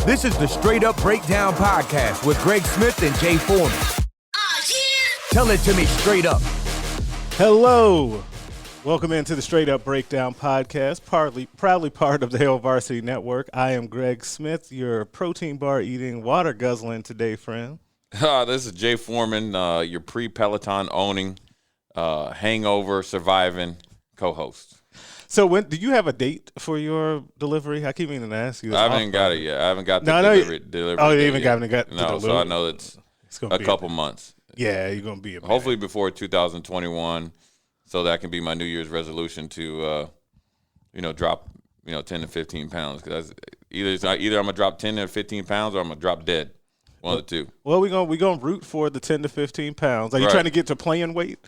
This is the Straight Up Breakdown Podcast with Greg Smith and Jay Foreman. Tell it to me straight up. Hello. Welcome into the Straight Up Breakdown Podcast, proudly part of the Hurrdat Varsity Network. I am Greg Smith, your protein bar eating, water guzzling today, friend. This is Jay Foreman, your pre-Peloton owning, hangover surviving co-host. So do you have a date for your delivery? I keep meaning to ask you this. I haven't got it yet. I haven't got the delivery. Oh, you haven't got the No, delivery? so I know it's a couple months. Yeah, you're going to be a hopefully before 2021, so that can be my New Year's resolution to, drop, 10 to 15 pounds. Because either I'm going to drop 10 to 15 pounds or I'm going to drop dead. One of the two. Well, we're gonna root for the 10 to 15 pounds. Are you trying to get to playing weight?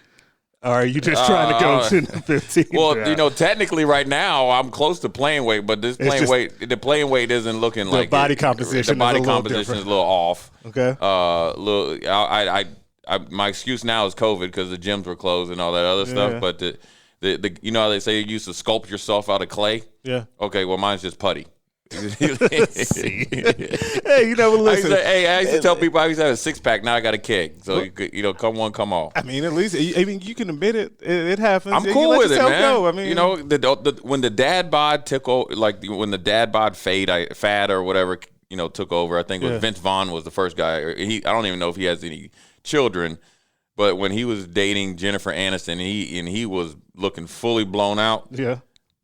Or are you just trying to go 10 to 15? Well, technically right now I'm close to playing weight, but the playing weight isn't looking like the body composition. The body composition is a little off. Okay. My excuse now is COVID because the gyms were closed and all that other stuff. But the you know how they say you used to sculpt yourself out of clay? Yeah. Okay. Well, mine's just putty. Hey, listen. I used to tell people I used to have a six-pack. Now I got a keg. So, come one, come all. I mean, at least you can admit it. It happens. I'm cool with it, man. Go. I mean, when the dad bod took over, when the dad bod fad or whatever, took over, I think Vince Vaughn was the first guy. I don't even know if he has any children, but when he was dating Jennifer Aniston, he was looking fully blown out. Yeah.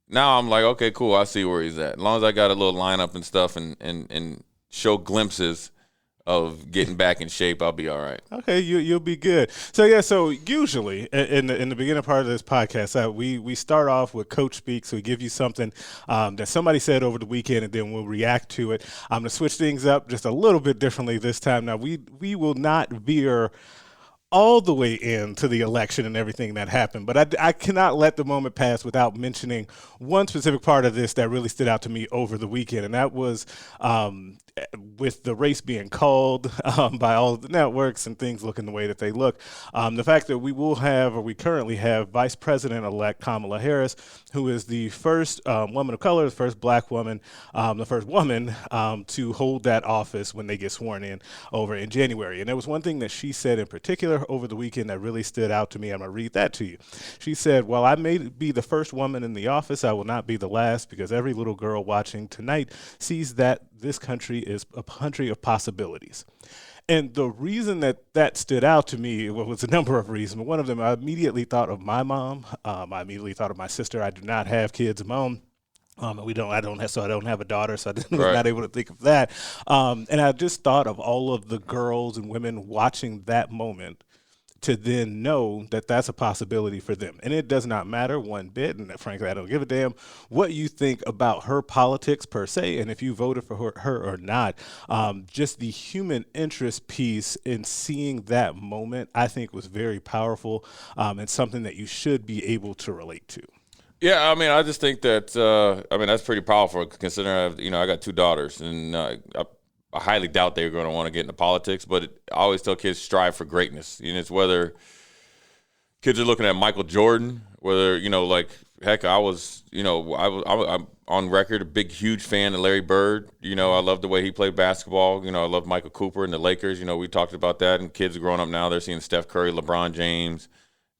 Now I'm like, okay, cool. I see where he's at. As long as I got a little lineup and stuff and show glimpses of getting back in shape, I'll be all right. Okay, you'll be good. So usually in the beginning part of this podcast, we start off with Coach Speaks. We give you something that somebody said over the weekend, and then we'll react to it. I'm going to switch things up just a little bit differently this time. Now, we will not veer all the way into the election and everything that happened. But I cannot let the moment pass without mentioning one specific part of this that really stood out to me over the weekend, and that was with the race being called by all of the networks and things looking the way that they look. The fact that we currently have Vice President-elect Kamala Harris, who is the first woman of color, the first black woman, the first woman to hold that office when they get sworn in over in January. And there was one thing that she said in particular over the weekend that really stood out to me. I'm going to read that to you. She said, "While I may be the first woman in the office, I will not be the last, because every little girl watching tonight sees that this country is a country of possibilities." And the reason that stood out to me was a number of reasons. One of them, I immediately thought of my mom. I immediately thought of my sister. I do not have kids of my own. I don't have a daughter, so I was not able to think of that. And I just thought of all of the girls and women watching that moment to then know that that's a possibility for them. And it does not matter one bit, and frankly, I don't give a damn what you think about her politics per se, and if you voted for her or not. Just the human interest piece in seeing that moment, I think, was very powerful, and something that you should be able to relate to. Yeah, I mean, I just think that, that's pretty powerful considering, I got two daughters, and I highly doubt they're going to want to get into politics, but I always tell kids strive for greatness. It's whether kids are looking at Michael Jordan, whether, I was I'm on record a big, huge fan of Larry Bird. I love the way he played basketball. I love Michael Cooper and the Lakers. We talked about that, and kids are growing up now. They're seeing Steph Curry, LeBron James,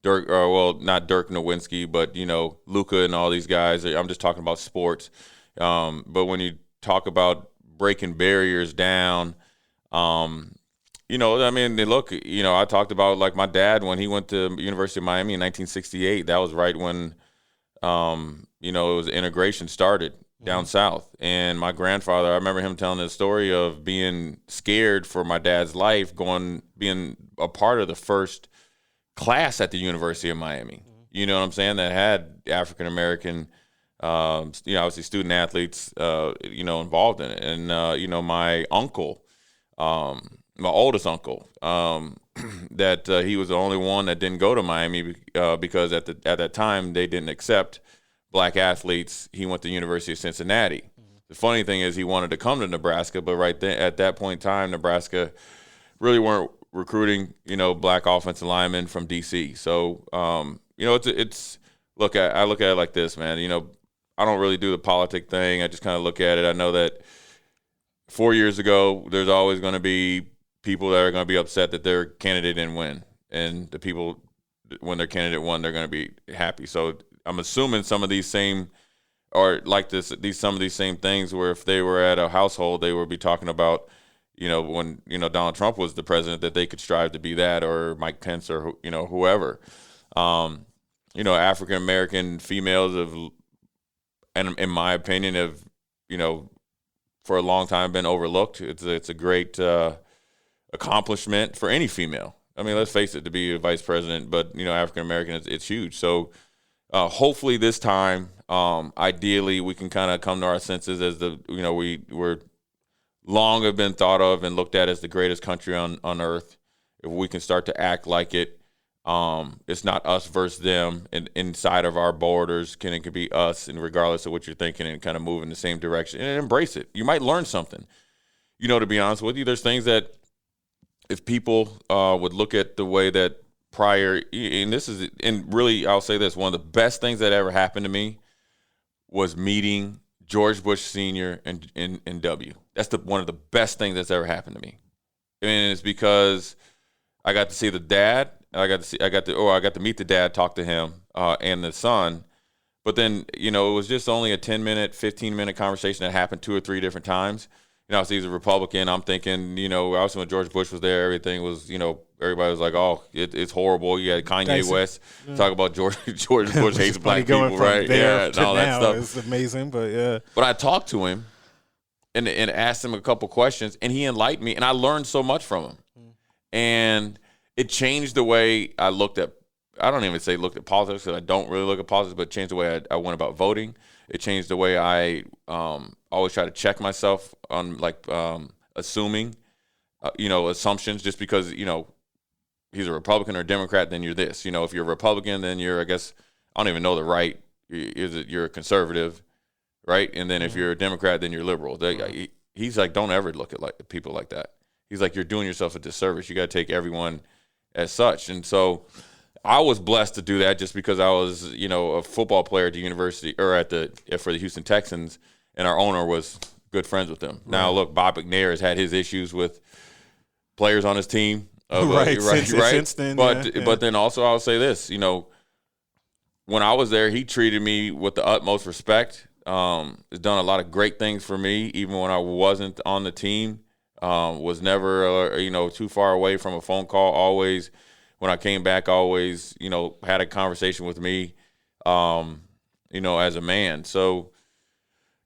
not Dirk Nowitzki, but, Luka and all these guys. I'm just talking about sports. But when you talk about breaking barriers down, look, I talked about like my dad when he went to University of Miami in 1968. That was right when, it was integration started down south. And my grandfather, I remember him telling the story of being scared for my dad's life, being a part of the first class at the University of Miami. You know what I'm saying? That had African American obviously student athletes, involved in it. And, my uncle, my oldest uncle, that he was the only one that didn't go to Miami because at that time they didn't accept black athletes. He went to the University of Cincinnati. Mm-hmm. The funny thing is he wanted to come to Nebraska, but right then at that point in time, Nebraska really weren't recruiting, black offensive linemen from D.C. So, it's look, I look at it like this, man. I don't really do the politic thing. I just kind of look at it. I know that 4 years ago, there's always going to be people that are going to be upset that their candidate didn't win, and the people when their candidate won, they're going to be happy. So I'm assuming some of these same or like some of these same things where if they were at a household, they would be talking about, when, Donald Trump was the president, that they could strive to be that, or Mike Pence, or, whoever. African-American females have, and in my opinion, have, for a long time been overlooked. It's a great accomplishment for any female. I mean, let's face it, to be a vice president, but, African-American, it's huge. Hopefully this time, ideally, we can kind of come to our senses as we're long have been thought of and looked at as the greatest country on earth. If we can start to act like it, it's not us versus them, and inside of our borders, it could be us, and regardless of what you're thinking, and kind of move in the same direction and embrace it. You might learn something. To be honest with you, there's things that if people would look at the way that prior, and really, I'll say this, one of the best things that ever happened to me was meeting George Bush Sr. and W. That's one of the best things that's ever happened to me. And it's because I got to see the dad, I got to meet the dad, talk to him, and the son. But then, it was just only a 10-minute, 15-minute conversation that happened 2 or 3 different times. I see he's a Republican. I'm thinking, obviously when George Bush was there, everything was, everybody was like, oh, it's horrible. You had Kanye West talk about George Bush hates black people, right? Yeah, and all that stuff. It's amazing, but yeah. But I talked to him and asked him a couple questions, and he enlightened me, and I learned so much from him. And it changed the way I looked at, I don't even say looked at politics, because I don't really look at politics, but it changed the way I went about voting. It changed the way I always try to check myself on assuming, assumptions, just because, he's a Republican or a Democrat, then you're this. If you're a Republican, then you're, I guess, I don't even know the right. You're a conservative, right? And then if you're a Democrat, then you're liberal. He's like, don't ever look at people like that. He's like, you're doing yourself a disservice. You got to take everyone as such. And so I was blessed to do that just because I was, a football player at the university or for the Houston Texans, and our owner was good friends with them. Right. Now, look, Bob McNair has had his issues with players on his team. Right. Since then, but then also I'll say this, when I was there, he treated me with the utmost respect. Has done a lot of great things for me, even when I wasn't on the team. Was never, too far away from a phone call. Always, when I came back, always, had a conversation with me, as a man. So,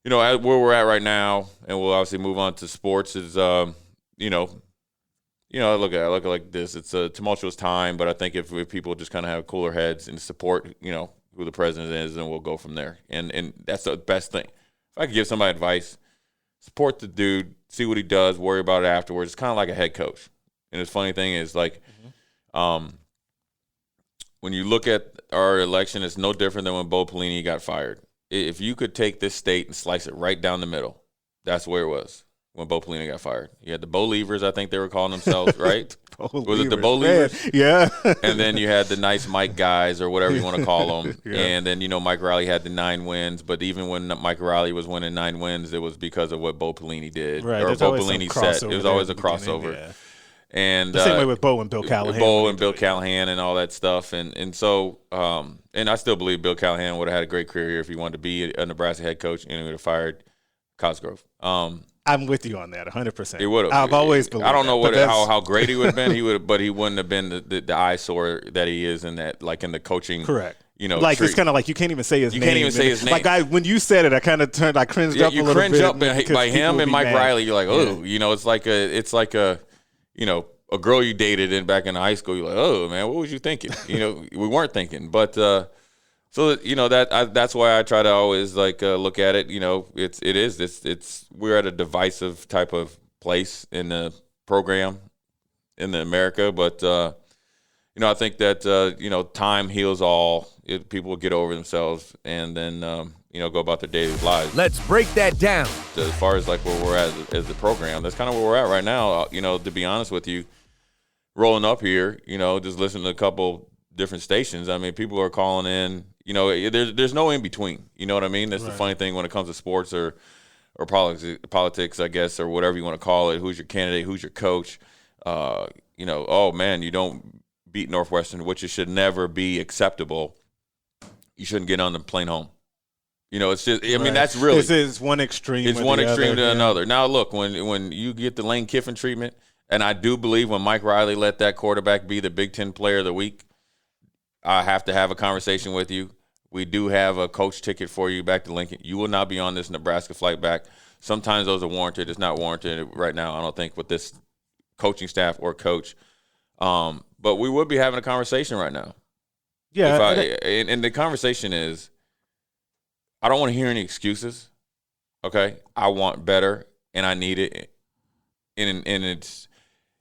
where we're at right now, and we'll obviously move on to sports, is, I look at it like this. It's a tumultuous time, but I think if people just kind of have cooler heads and support, who the president is, then we'll go from there. And that's the best thing. If I could give somebody advice, support the dude, see what he does, worry about it afterwards. It's kind of like a head coach. And the funny thing is, when you look at our election, it's no different than when Bo Pelini got fired. If you could take this state and slice it right down the middle, that's where it was when Bo Pelini got fired. You had the Bo Leavers, I think they were calling themselves, right? Was it the Bo Leavers? Yeah. And then you had the nice Mike guys, or whatever you want to call them. Yeah. And then, Mike Riley had the 9 wins. But even when Mike Riley was winning 9 wins, it was because of what Bo Pelini did. Right. Or Bo Pelini said. It was always a crossover. Yeah. And the same way with Bo and Bill Callahan. Bill Callahan and all that stuff. And so, and I still believe Bill Callahan would have had a great career here if he wanted to be a Nebraska head coach, and he would have fired Cosgrove. I'm with you on that, 100%. He would have. I've always believed. I don't know how great he would have been. But he wouldn't have been the eyesore that he is in that, like in the coaching. Correct. Like tree. It's kind of like you can't even say his name. You can't even say his name. Like when you said it, I kind of I cringed up a little bit. You cringe up by him and Mike Riley. You're like, oh, it's like a girl you dated back in high school. You're like, oh man, what was you thinking? We weren't thinking, but. So that's why I try to always look at it. We're at a divisive type of place in the program in America, but I think that time heals all. People will get over themselves and then go about their daily lives. Let's break that down. As far as where we're at as the program, that's kind of where we're at right now. To be honest with you, rolling up here, just listening to a couple different stations. I mean, people are calling in. There's no in between. You know what I mean? That's right. The funny thing when it comes to sports or or politics, I guess, or whatever you want to call it. Who's your candidate? Who's your coach? Oh man, you don't beat Northwestern, which it should never be acceptable. You shouldn't get on the plane home. It's just. I mean, that's really. It's one extreme. It's one extreme to another. Now, look, when you get the Lane Kiffin treatment, and I do believe when Mike Riley let that quarterback be the Big Ten Player of the Week, I have to have a conversation with you. We do have a coach ticket for you back to Lincoln. You will not be on this Nebraska flight back. Sometimes those are warranted. It's not warranted right now, I don't think, with this coaching staff or coach. But we would be having a conversation right now. Yeah. And the conversation is, I don't want to hear any excuses. Okay, I want better, and I need it. And it's,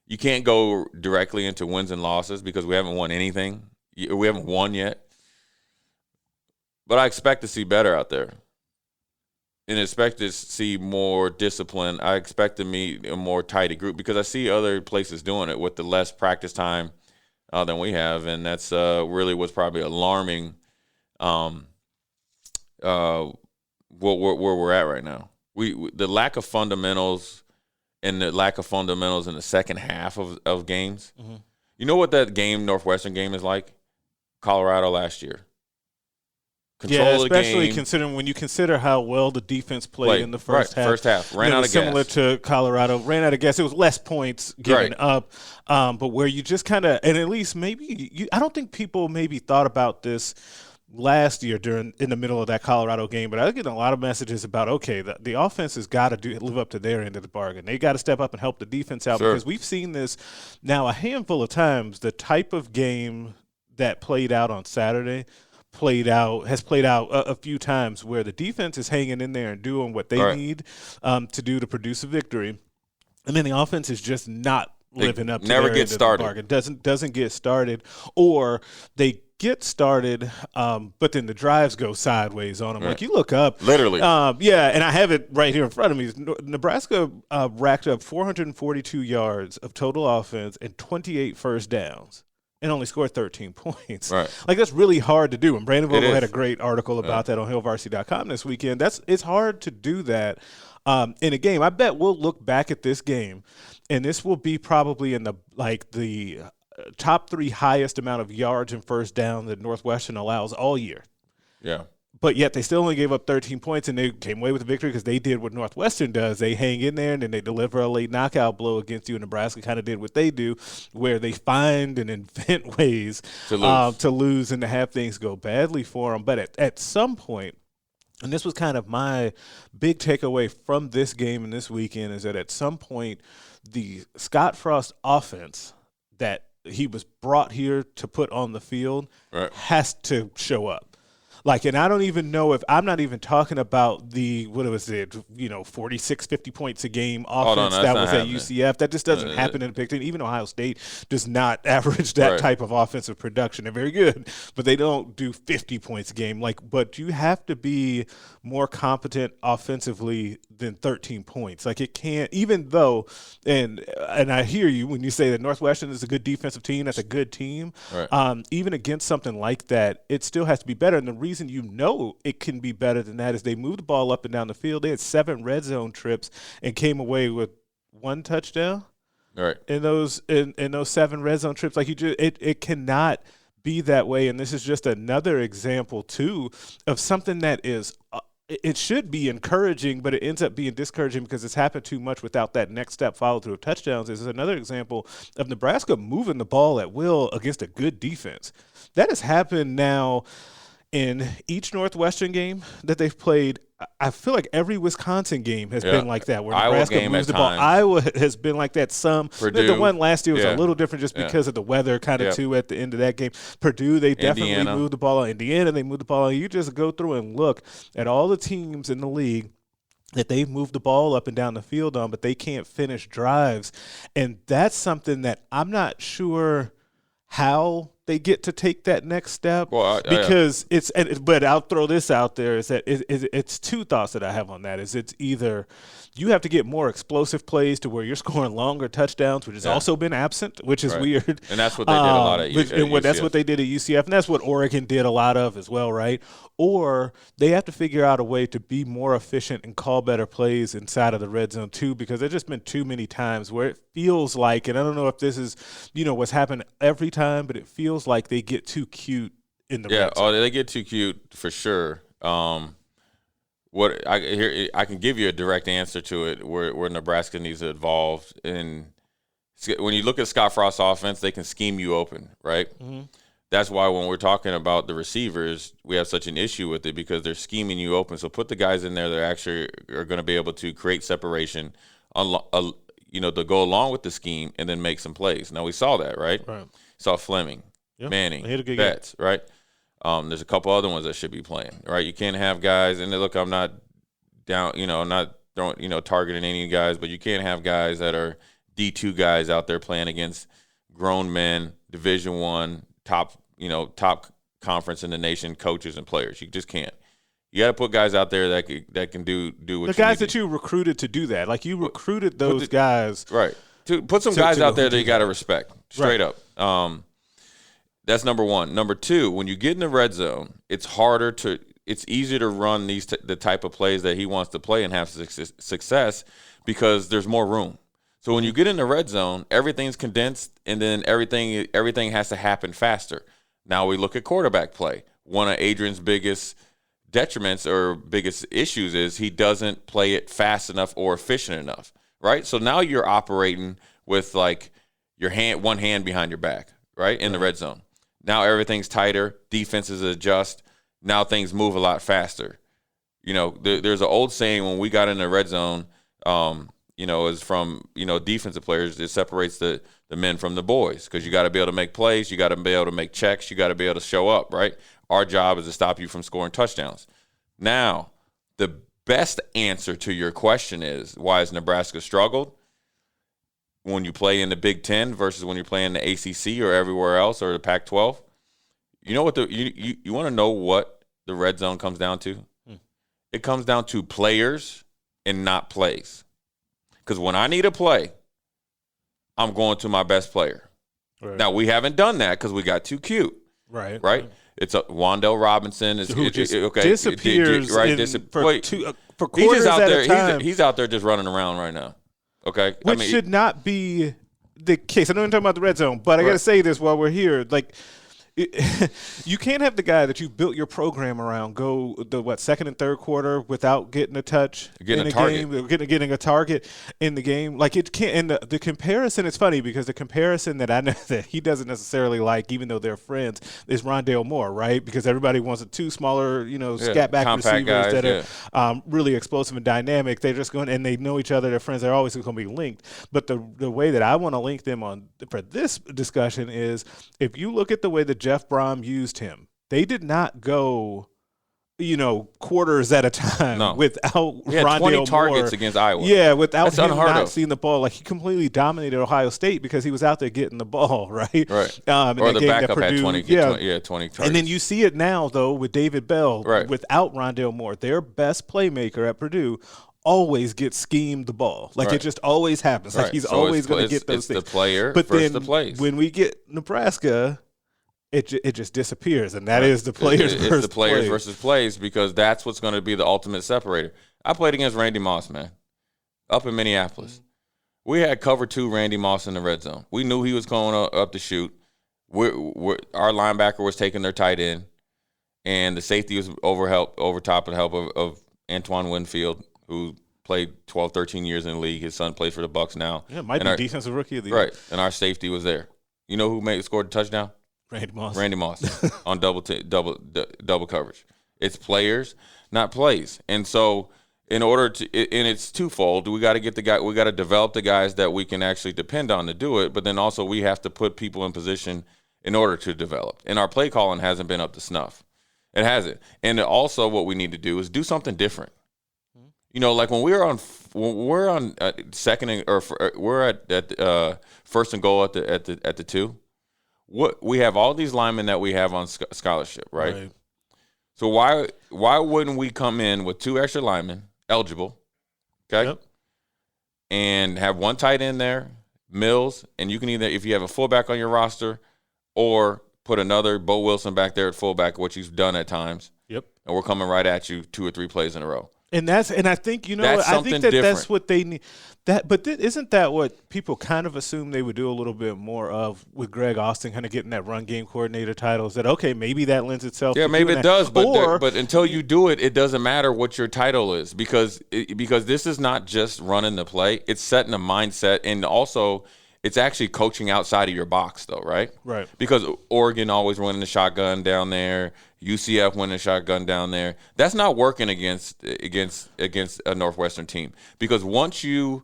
you can't go directly into wins and losses because we haven't won anything. We haven't won yet. But I expect to see better out there. And expect to see more discipline. I expect to meet a more tighter group because I see other places doing it with the less practice time than we have. And that's really what's probably alarming where we're at right now. The lack of fundamentals and the lack of fundamentals in the second half of games. Mm-hmm. You know what that Northwestern game is like? Colorado last year. Especially considering when you consider how well the defense played in the first half. First half. Ran out of gas. Similar to Colorado. Ran out of gas. It was less points given up. But where you just kind of – and at least maybe – I don't think people maybe thought about this last year in the middle of that Colorado game. But I get a lot of messages about, okay, the offense has got to live up to their end of the bargain. They got to step up and help the defense out because we've seen this now a handful of times, the type of game that played out on Saturday – has played out a few times where the defense is hanging in there and doing what they need to do to produce a victory, and then the offense is just not living up to their end of the bargain. Doesn't get started, or they get started, but then the drives go sideways on them. Like you look up, literally, and I have it right here in front of me. Nebraska racked up 442 yards of total offense and 28 first downs. And only scored 13 points. Right. Like, that's really hard to do. And Brandon Vogel had a great article about that on HillVarsity.com this weekend. It's hard to do that in a game. I bet we'll look back at this game, and this will be probably in the top 3 highest amount of yards and first down that Northwestern allows all year. Yeah. But yet they still only gave up 13 points, and they came away with the victory because they did what Northwestern does. They hang in there, and then they deliver a late knockout blow against you. And Nebraska kind of did what they do, where they find and invent ways to lose and to have things go badly for them. But at some point, and this was kind of my big takeaway from this game and this weekend, is that at some point the Scott Frost offense that he was brought here to put on the field has to show up. Like, and I don't even know if – I'm not even talking about the – what was it, 46, 50 points a game offense that was at UCF. That just doesn't happen in the Big Ten. Even Ohio State does not average that type of offensive production. They're very good, but they don't do 50 points a game. But you have to be more competent offensively than 13 points. Like, it can't – even though – and I hear you when you say that Northwestern is a good defensive team. That's a good team. Right. Even against something like that, it still has to be better. And the reason it can be better than that is they moved the ball up and down the field. They had 7 red zone trips and came away with 1 touchdown. Right. In those 7 red zone trips, like it cannot be that way. And this is just another example too of something that is. It should be encouraging, but it ends up being discouraging because it's happened too much without that next step followed through of touchdowns. This is another example of Nebraska moving the ball at will against a good defense. That has happened now in each Northwestern game that they've played. I feel like every Wisconsin game has been like that, where Nebraska moves the ball. Iowa has been like that. Purdue, the one last year was a little different just because of the weather kind of too at the end of that game. Purdue, they definitely moved the ball on. Indiana, they moved the ball on. You just go through and look at all the teams in the league that they've moved the ball up and down the field on, but they can't finish drives. And that's something that I'm not sure how they get to take that next step? Well, because but I'll throw this out there, is that it's two thoughts that I have on that. Is it's either you have to get more explosive plays to where you're scoring longer touchdowns, which has also been absent, which is weird. And that's what they did a lot at UCF. That's what they did at UCF, and that's what Oregon did a lot of as well, right? Or they have to figure out a way to be more efficient and call better plays inside of the red zone too, because there's just been too many times where it feels like, and I don't know if this is, what's happened every time, but it feels like they get too cute in the red zone. They get too cute for sure. What I can give you a direct answer to it where Nebraska needs to evolve. And when you look at Scott Frost's offense, they can scheme you open, right? Mm-hmm. That's why when we're talking about the receivers, we have such an issue with it because they're scheming you open. So put the guys in there that actually are going to be able to create separation, to go along with the scheme and then make some plays. Now we saw that, right? Saw Fleming, Manning, Betts, right? There's a couple other ones that should be playing, right? You can't have guys, and look, I'm not down, not throwing, targeting any guys, but you can't have guys that are D2 guys out there playing against grown men, Division I, top conference in the nation, coaches and players. You just can't. You got to put guys out there that can do what the guys that you recruited to do that. Like you recruited those guys, right? To put some guys out there that you got to respect straight up. That's number one. Number two, when you get in the red zone, it's easier to run the type of plays that he wants to play and have success because there's more room. So when you get in the red zone, everything's condensed, and then everything has to happen faster. Now we look at quarterback play. One of Adrian's biggest detriments or biggest issues is he doesn't play it fast enough or efficient enough, right? So now you're operating with like your one hand behind your back, right, in the red zone. Now everything's tighter, defenses adjust. Now things move a lot faster. There's an old saying when we got in the red zone, is from, defensive players, it separates the men from the boys because you got to be able to make plays, you got to be able to make checks, you got to be able to show up, right? Our job is to stop you from scoring touchdowns. Now, the best answer to your question is, why has Nebraska struggled? When you play in the Big Ten versus when you're playing the ACC or everywhere else or the Pac-12, you know what you want to know what the red zone comes down to? It comes down to players and not plays. Because when I need a play, I'm going to my best player. Right. Now we haven't done that because we got too cute. Right. It's Wan'Dale Robinson who disappears for quarters he's just out at there. A time. He's out there just running around right now. Okay, which should not be the case. I know I'm talking about the red zone, but I got to say this while we're here. Like, you can't have the guy that you built your program around go the second and third quarter without getting a touch in a game, getting a target in the game. Like it can't. And the comparison is funny because the comparison that I know that he doesn't necessarily like, even though they're friends, is Rondale Moore, right? Because everybody wants two smaller, scat back receivers guys, that are really explosive and dynamic. They're just going and they know each other. They're friends. They're always going to be linked. But the way that I want to link them on for this discussion is if you look at the way that Jeff Brom used him. They did not go, quarters at a time without he had Rondale 20 Moore. Targets against Iowa. Yeah, without him not of. seeing the ball. Like he completely dominated Ohio State because he was out there getting the ball, right? Right. Or the backup had 20 targets. And then you see it now, though, with David Bell without Rondale Moore. Their best playmaker at Purdue always gets schemed the ball. Like it just always happens. Like he's always going to get those things. It's the player but versus then the plays. When we get Nebraska, it just disappears, and that is the players versus plays because that's what's going to be the ultimate separator. I played against Randy Moss, man, up in Minneapolis. Mm-hmm. We had cover 2 Randy Moss in the red zone. We knew he was going up to shoot. Our linebacker was taking their tight end, and the safety was over top of the help of Antoine Winfield, who played 12, 13 years in the league. His son plays for the Bucs now. Yeah, might be defensive rookie of the year. Right, and our safety was there. You know who scored the touchdown? Randy Moss on double coverage. It's players, not plays. And so in order to and it's twofold. We got to develop the guys that we can actually depend on to do it, but then also we have to put people in position in order to develop. And our play calling hasn't been up to snuff. It hasn't. And also what we need to do is do something different. Like when we're on second or we're at first and goal at the 2. what we have all these linemen that we have on scholarship, right? So why wouldn't we come in with 2 extra linemen eligible, okay, and have 1 tight end there, Mills, and you can either, if you have a fullback on your roster, or put another Bo Wilson back there at fullback, which he's done at times. Yep. And we're coming right at you 2 or 3 plays in a row. And I think, I think that's what they need. Isn't that what people kind of assume they would do a little bit more of with Greg Austin kind of getting that run game coordinator title? Is that, okay, maybe that lends itself to maybe it that. does, but until you do it, it doesn't matter what your title is because this is not just running the play. It's setting a mindset, and also it's actually coaching outside of your box, though, right? Right. Because Oregon always running the shotgun down there, UCF winning the shotgun down there. That's not working against a Northwestern team because once you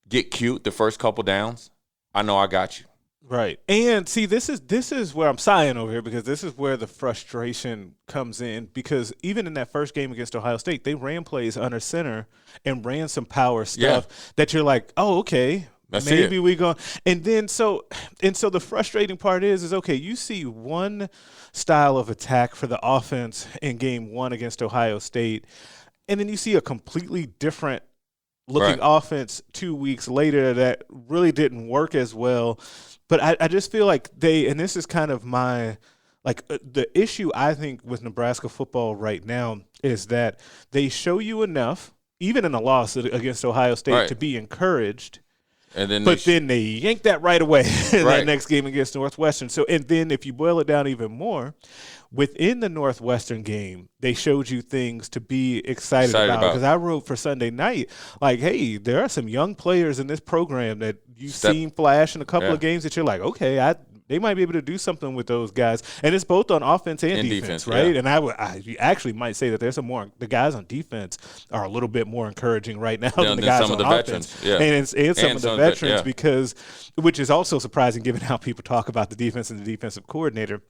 get cute the first couple downs, I know I got you. Right. And see, this is where I'm sighing over here because this is where the frustration comes in because even in that first game against Ohio State, they ran plays under center and ran some power stuff that you're like, oh, okay. Maybe we go, and then so the frustrating part is okay. You see one style of attack for the offense in game 1 against Ohio State, and then you see a completely different looking offense 2 weeks later that really didn't work as well. But I just feel like and this is kind of my the issue I think with Nebraska football right now is that they show you enough, even in a loss against Ohio State, to be encouraged. And then then they yank that right away in that next game against Northwestern. So, and then if you boil it down even more, within the Northwestern game, they showed you things to be excited about. Because I wrote for Sunday night, like, hey, there are some young players in this program that you've seen flash in a couple of games that you're like, okay, they might be able to do something with those guys. And it's both on offense and defense, right? Yeah. And I actually might say that there's the guys on defense are a little bit more encouraging right now than the guys on offense. Yeah. And some of the veterans because, which is also surprising given how people talk about the defense and the defensive coordinator.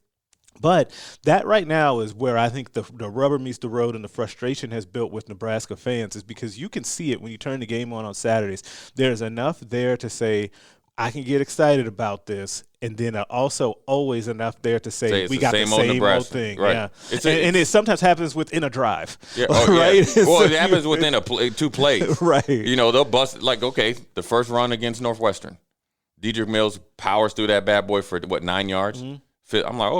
But that right now is where I think the rubber meets the road and the frustration has built with Nebraska fans is because you can see it when you turn the game on Saturdays. There's enough there to say, I can get excited about this, and then also always enough there to say we got the same old thing. Right. Yeah, and it sometimes happens within a drive. Yeah. Right. Yeah. Well, it happens within 2 plays. Right. They'll bust the first run against Northwestern, Dedrick Mills powers through that bad boy for 9 yards. Mm-hmm. I'm like,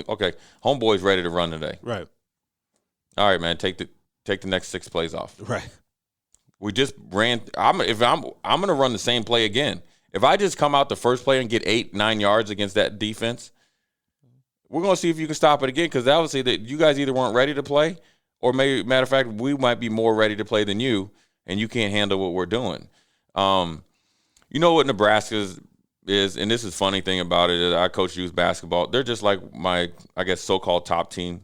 okay, homeboy's ready to run today. Right. All right, man, take the next 6 plays off. Right. We just ran. I'm gonna run the same play again. If I just come out the first play and get 8-9 yards against that defense, we're going to see if you can stop it again because obviously that you guys either weren't ready to play or matter of fact, we might be more ready to play than you, and you can't handle what we're doing. You know what Nebraska is, and this is funny thing about it, is I coach youth basketball. They're just like my, I guess, so-called top team.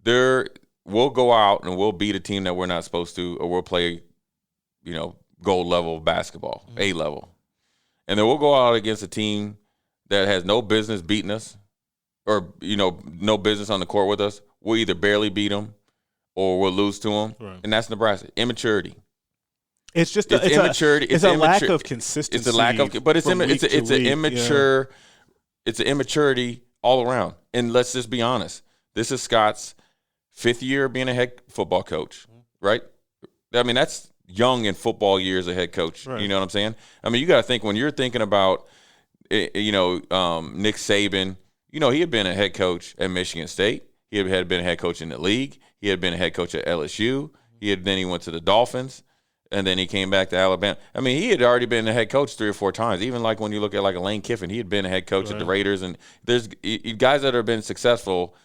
We'll go out and we'll beat a team that we're not supposed to, or we'll play, gold level basketball, A level. And then we'll go out against a team that has no business beating us or, no business on the court with us. We'll either barely beat them or we'll lose to them. Right. And that's Nebraska. Immaturity. It's just immaturity. It's a lack of consistency. It's a lack of, but it's an immature. Yeah. It's an immaturity all around. And let's just be honest. This is Scott's 5th year being a head football coach, right? I mean, that's young in football years as a head coach. Right. You know what I'm saying? I mean, you got to think when you're thinking about, Nick Saban. He had been a head coach at Michigan State. He had been a head coach in the league. He had been a head coach at LSU. Then he went to the Dolphins. And then he came back to Alabama. I mean, he had already been a head coach 3 or 4 times. Even like when you look at like a Lane Kiffin, he had been a head coach at the Raiders. And there's guys that have been successful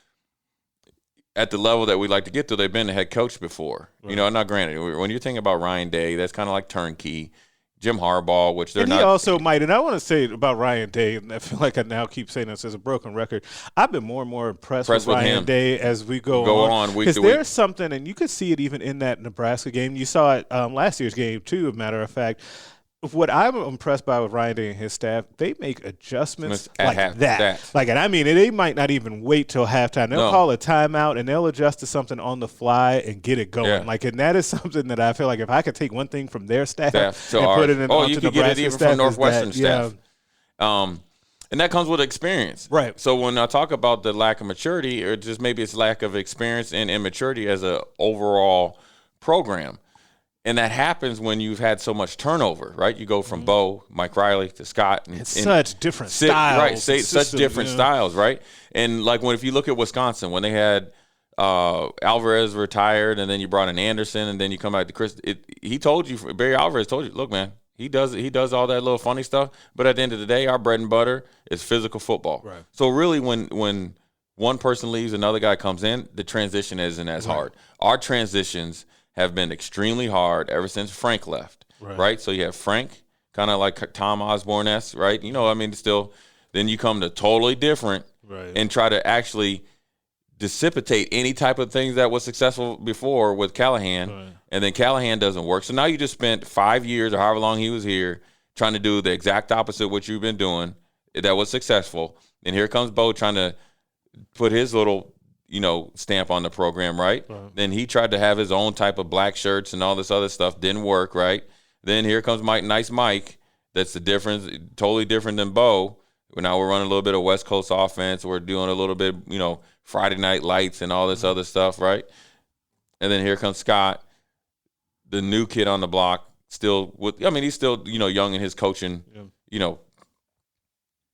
at the level that we like to get to. They've been a head coach before. Right. Not granted. When you're thinking about Ryan Day, that's kind of like turnkey. Jim Harbaugh, which they're not. He also might, and I want to say about Ryan Day, and I feel like I now keep saying this as a broken record. I've been more and more impressed with Ryan Day as we go on. Because there's something, and you could see it even in that Nebraska game. You saw it last year's game, too, as a matter of fact. What I'm impressed by with Ryan Day and his staff, they make adjustments like that. And I mean, they might not even wait till halftime. They'll call a timeout, and they'll adjust to something on the fly and get it going. Yeah. And that is something that I feel like if I could take one thing from their staff and put it in onto you could Nebraska get it even staff, from Northwestern staff. And that comes with experience. Right. So when I talk about the lack of maturity, or just maybe it's lack of experience and immaturity as an overall program. And that happens when you've had so much turnover, right? You go from Bo, Mike Riley to Scott. And such different styles. Right, such different styles, right? And like if you look at Wisconsin, when they had Alvarez retired and then you brought in Anderson and then you come back to Chris, Barry Alvarez told you, look, man, he does all that little funny stuff. But at the end of the day, our bread and butter is physical football. Right. So really when one person leaves, another guy comes in, the transition isn't as hard. Our transitions have been extremely hard ever since Frank left, right? So you have Frank, kind of like Tom Osborne-esque, right? Still, then you come to totally different and try to actually dissipate any type of things that was successful before with Callahan, and then Callahan doesn't work. So now you just spent 5 years or however long he was here trying to do the exact opposite of what you've been doing that was successful, and here comes Bo trying to put his little stamp on the program, right? Then he tried to have his own type of black shirts and all this other stuff. Didn't work, right? Then here comes Mike. That's the difference, totally different than Bo. Now we're running a little bit of West Coast offense. We're doing a little bit, Friday Night Lights and all this other stuff, right? And then here comes Scott, the new kid on the block, he's still, young in his coaching,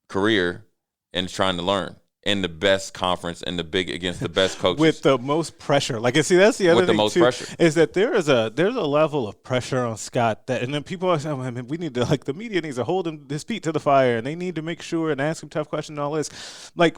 career and trying to learn. In the best conference and against the best coaches with the most pressure. Like, see, that's the other thing most too, pressure is that there's a level of pressure on Scott and then people are saying, we need to, the media needs to hold his feet to the fire and they need to make sure and ask him tough questions and all this. Like,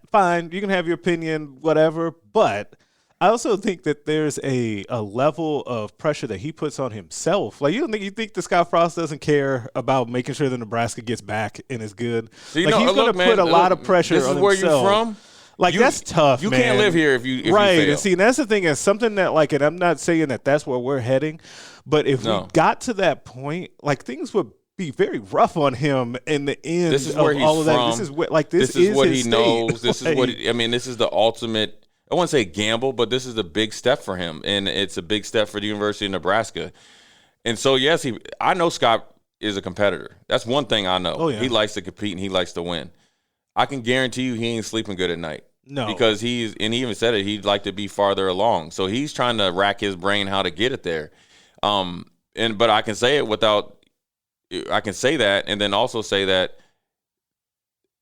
fine, you can have your opinion, whatever, but I also think that there's a level of pressure that he puts on himself. Like, you think that Scott Frost doesn't care about making sure that Nebraska gets back and is good? So he's going to put a lot of pressure on himself. This is where you're from? That's tough, you man. You can't live here if you fail. And see, and that's the thing, is something that, and I'm not saying that that's where we're heading, but if we got to that point, things would be very rough on him in the end. This is where he's all of that. from. This is what this is what his he knows. This is what this is the ultimate. I wouldn't say gamble, but this is a big step for him, and it's a big step for the University of Nebraska. And so, yes, I know Scott is a competitor. That's one thing I know. Oh, yeah. He likes to compete and he likes to win. I can guarantee you he ain't sleeping good at night. No. Because he even said it, he'd like to be farther along. So he's trying to rack his brain how to get it there. But I can say it I can say that and then also say that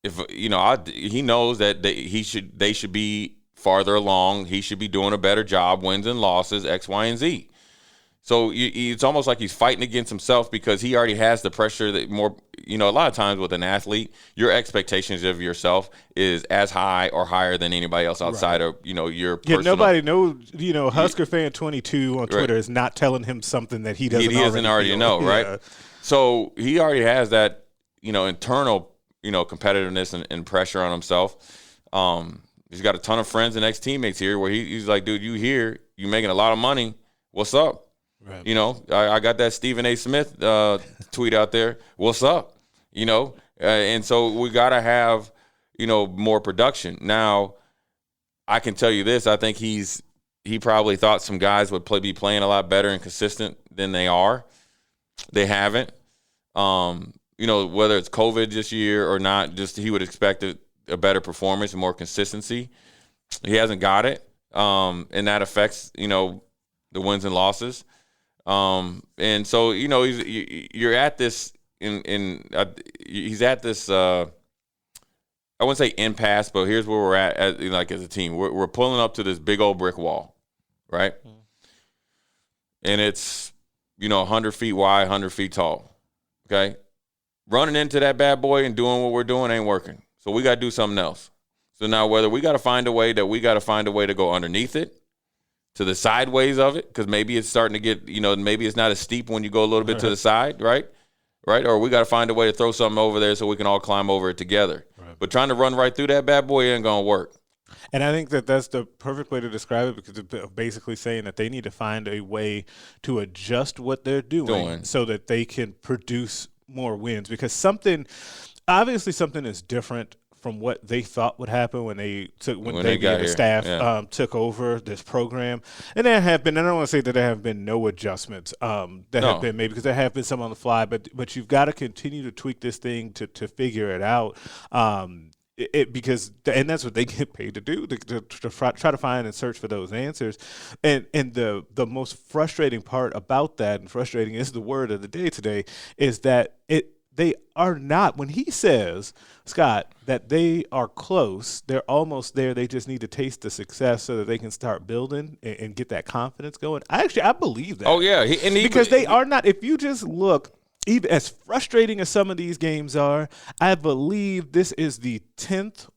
if he knows that they should be farther along. He should be doing a better job, wins and losses, X, Y, and Z. So it's almost like he's fighting against himself because he already has the pressure that more, a lot of times with an athlete, your expectations of yourself is as high or higher than anybody else outside of, your personal. Yeah, nobody knows, Husker fan 22 on Twitter is not telling him something that he doesn't already know, right? Yeah. So he already has that, internal, competitiveness and pressure on himself. He's got a ton of friends and ex-teammates here where he's like, dude, you making a lot of money. What's up? Right. I got that Stephen A. Smith tweet out there. What's up? And so we got to have, more production. Now, I can tell you this. I think he probably thought some guys would be playing a lot better and consistent than they are. They haven't. Whether it's COVID this year or not, just he would expect a better performance and more consistency. He hasn't got it, and that affects the wins and losses. And so you're at this he's at this. I wouldn't say impasse, but here's where we're at as a team. We're pulling up to this big old brick wall, right? Mm. And it's 100 feet wide, 100 feet tall. Okay, running into that bad boy and doing what we're doing ain't working. So we got to do something else. So now whether we got to find a way to go underneath it, to the sideways of it, because maybe it's starting to get, maybe it's not as steep when you go a little bit to the side, right? Or we got to find a way to throw something over there so we can all climb over it together. Right. But trying to run right through that bad boy ain't going to work. And I think that that's the perfect way to describe it, because it's basically saying that they need to find a way to adjust what they're doing so that they can produce more wins, because something is different from what they thought would happen when they got the here. staff took over this program. And there have been, and I don't want to say that there have been no adjustments have been made, because there have been some on the fly, but you've got to continue to tweak this thing to figure it out. Because that's what they get paid to do, to try to find and search for those answers. And the most frustrating part about that, and frustrating is the word of the day today, is that they are not, when he says, Scott, that they are close, they're almost there, they just need to taste the success so that they can start building and get that confidence going. I believe that. Oh yeah, because they are not. If you just look, even as frustrating as some of these games are, I believe this is the 10th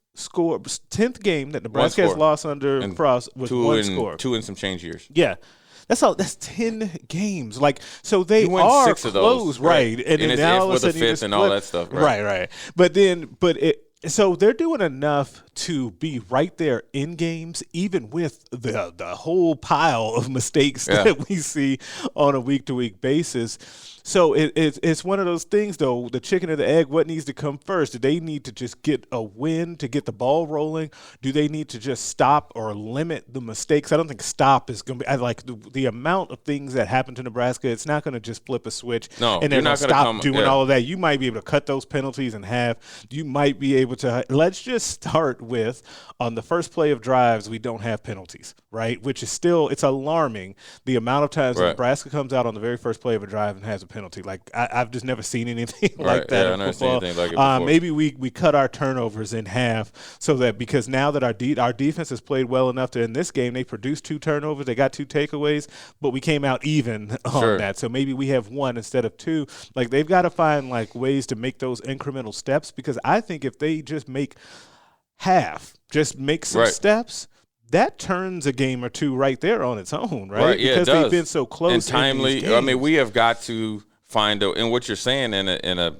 game that Nebraska has lost under Frost with one score. 2 and some change years. Yeah. That's 10 games. Like, so they are 6 of those, right? And then now all of a sudden with a fifth and all that stuff, right. So they're doing enough to be right there in games, even with the whole pile of mistakes that we see on a week-to-week basis. So it's one of those things, though, the chicken or the egg, what needs to come first? Do they need to just get a win to get the ball rolling? Do they need to just stop or limit the mistakes? I don't think stop is going to be – like the amount of things that happen to Nebraska, it's not going to just flip a switch and they're going to stop doing all of that. You might be able to cut those penalties in half. You might be able to – let's just start with on the first play of drives, we don't have penalties, right? Which is still – it's alarming the amount of times Nebraska comes out on the very first play of a drive and has a penalty. Like I've just never seen anything like that. Yeah, I've never seen anything like it before. Maybe we cut our turnovers in half so that, because now that our defense has played well enough to, in this game, they produced 2 turnovers, they got 2 takeaways, but we came out even on that. So maybe we have 1 instead of 2. Like, they've got to find like ways to make those incremental steps, because I think if they just make some steps, that turns a game or two right there on its own, right? Yeah, because they've been so close and timely. In these games. I mean, we have got to find and what you're saying in a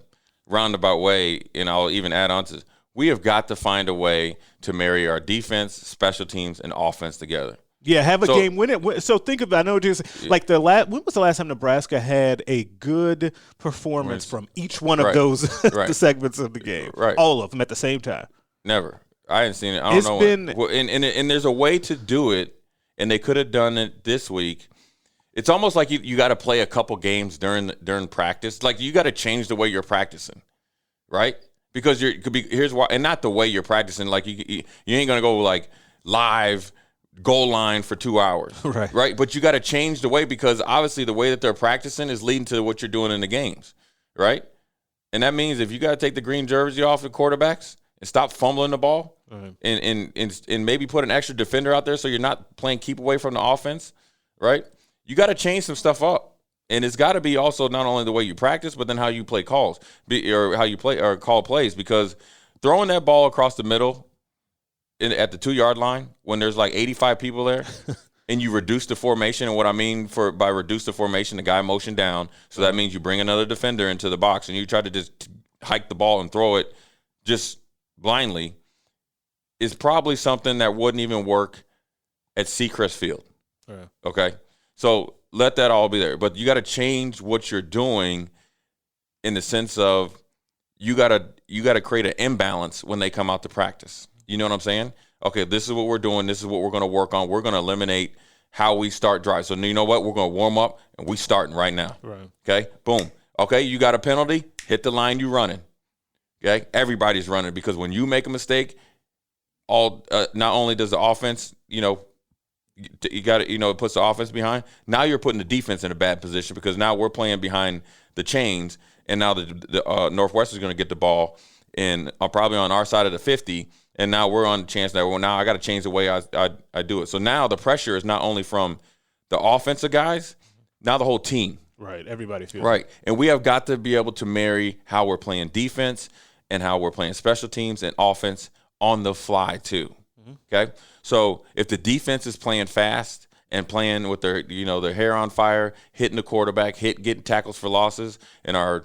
roundabout way, and I'll even add on to this, we have got to find a way to marry our defense, special teams, and offense together. Yeah, have a game win it. So think about, I know just like when was the last time Nebraska had a good performance from each one of those the segments of the game? Right. All of them at the same time. Never. I haven't seen it. I don't know. And there's a way to do it, and they could have done it this week. It's almost like you got to play a couple games during practice. Like, you got to change the way you're practicing, right? Because here's why, and not the way you're practicing. Like, you ain't gonna go like live goal line for 2 hours, right? But you got to change the way, because obviously the way that they're practicing is leading to what you're doing in the games, right? And that means if you got to take the green jersey off the quarterbacks and stop fumbling the ball, and maybe put an extra defender out there so you're not playing keep away from the offense, right? You got to change some stuff up. And it's got to be also not only the way you practice, but then how you play calls, or how you play or call plays, because throwing that ball across the middle at the 2-yard line when there's like 85 people there and you reduce the formation, and what I mean by reduce the formation, the guy motion down, so that means you bring another defender into the box and you try to just hike the ball and throw it just blindly, is probably something that wouldn't even work at Seacrest Field. Okay? So let that all be there. But you got to change what you're doing in the sense of you got to create an imbalance when they come out to practice. You know what I'm saying? Okay, this is what we're doing. This is what we're going to work on. We're going to eliminate how we start drives. So you know what? We're going to warm up, and we starting right now. Right. Okay? Boom. Okay, you got a penalty. Hit the line you running. Okay? Everybody's running, because when you make a mistake, not only does the offense, you got to, it puts the offense behind. Now you're putting the defense in a bad position, because now we're playing behind the chains, and now the Northwestern's going to get the ball in probably on our side of the 50, and now we're on the chance that now I got to change the way I do it. So now the pressure is not only from the offensive guys, now the whole team. Right, everybody feels right, and we have got to be able to marry how we're playing defense and how we're playing special teams and offense on the fly too. Okay, so if the defense is playing fast and playing with their hair on fire, hitting the quarterback, getting tackles for losses, and our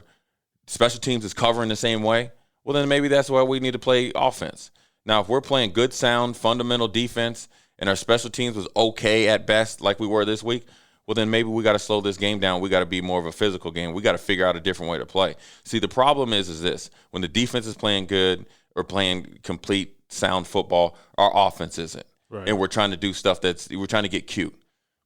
special teams is covering the same way, well, then maybe that's why we need to play offense. Now, if we're playing good, sound, fundamental defense, and our special teams was okay at best, like we were this week, well, then maybe we got to slow this game down. We got to be more of a physical game. We got to figure out a different way to play. See, the problem is this: when the defense is playing good, or playing complete sound football. Our offense isn't. Right. And we're trying to do stuff we're trying to get cute.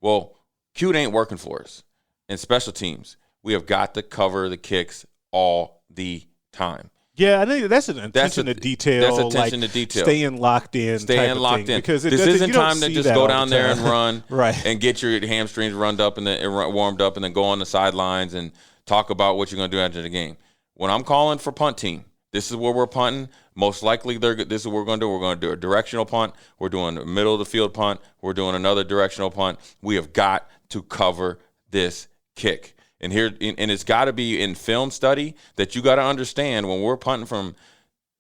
Well, cute ain't working for us. In special teams, we have got to cover the kicks all the time. Yeah, I think that's an attention to detail. That's attention to detail. Staying locked in. Because this isn't time to just go down there and run right. and get your hamstrings warmed up and then go on the sidelines and talk about what you're going to do after the game. When I'm calling for punt team, this is where we're punting. Most likely, this is what we're going to do. We're going to do a directional punt. We're doing a middle of the field punt. We're doing another directional punt. We have got to cover this kick. And it's got to be in film study that you got to understand when we're punting from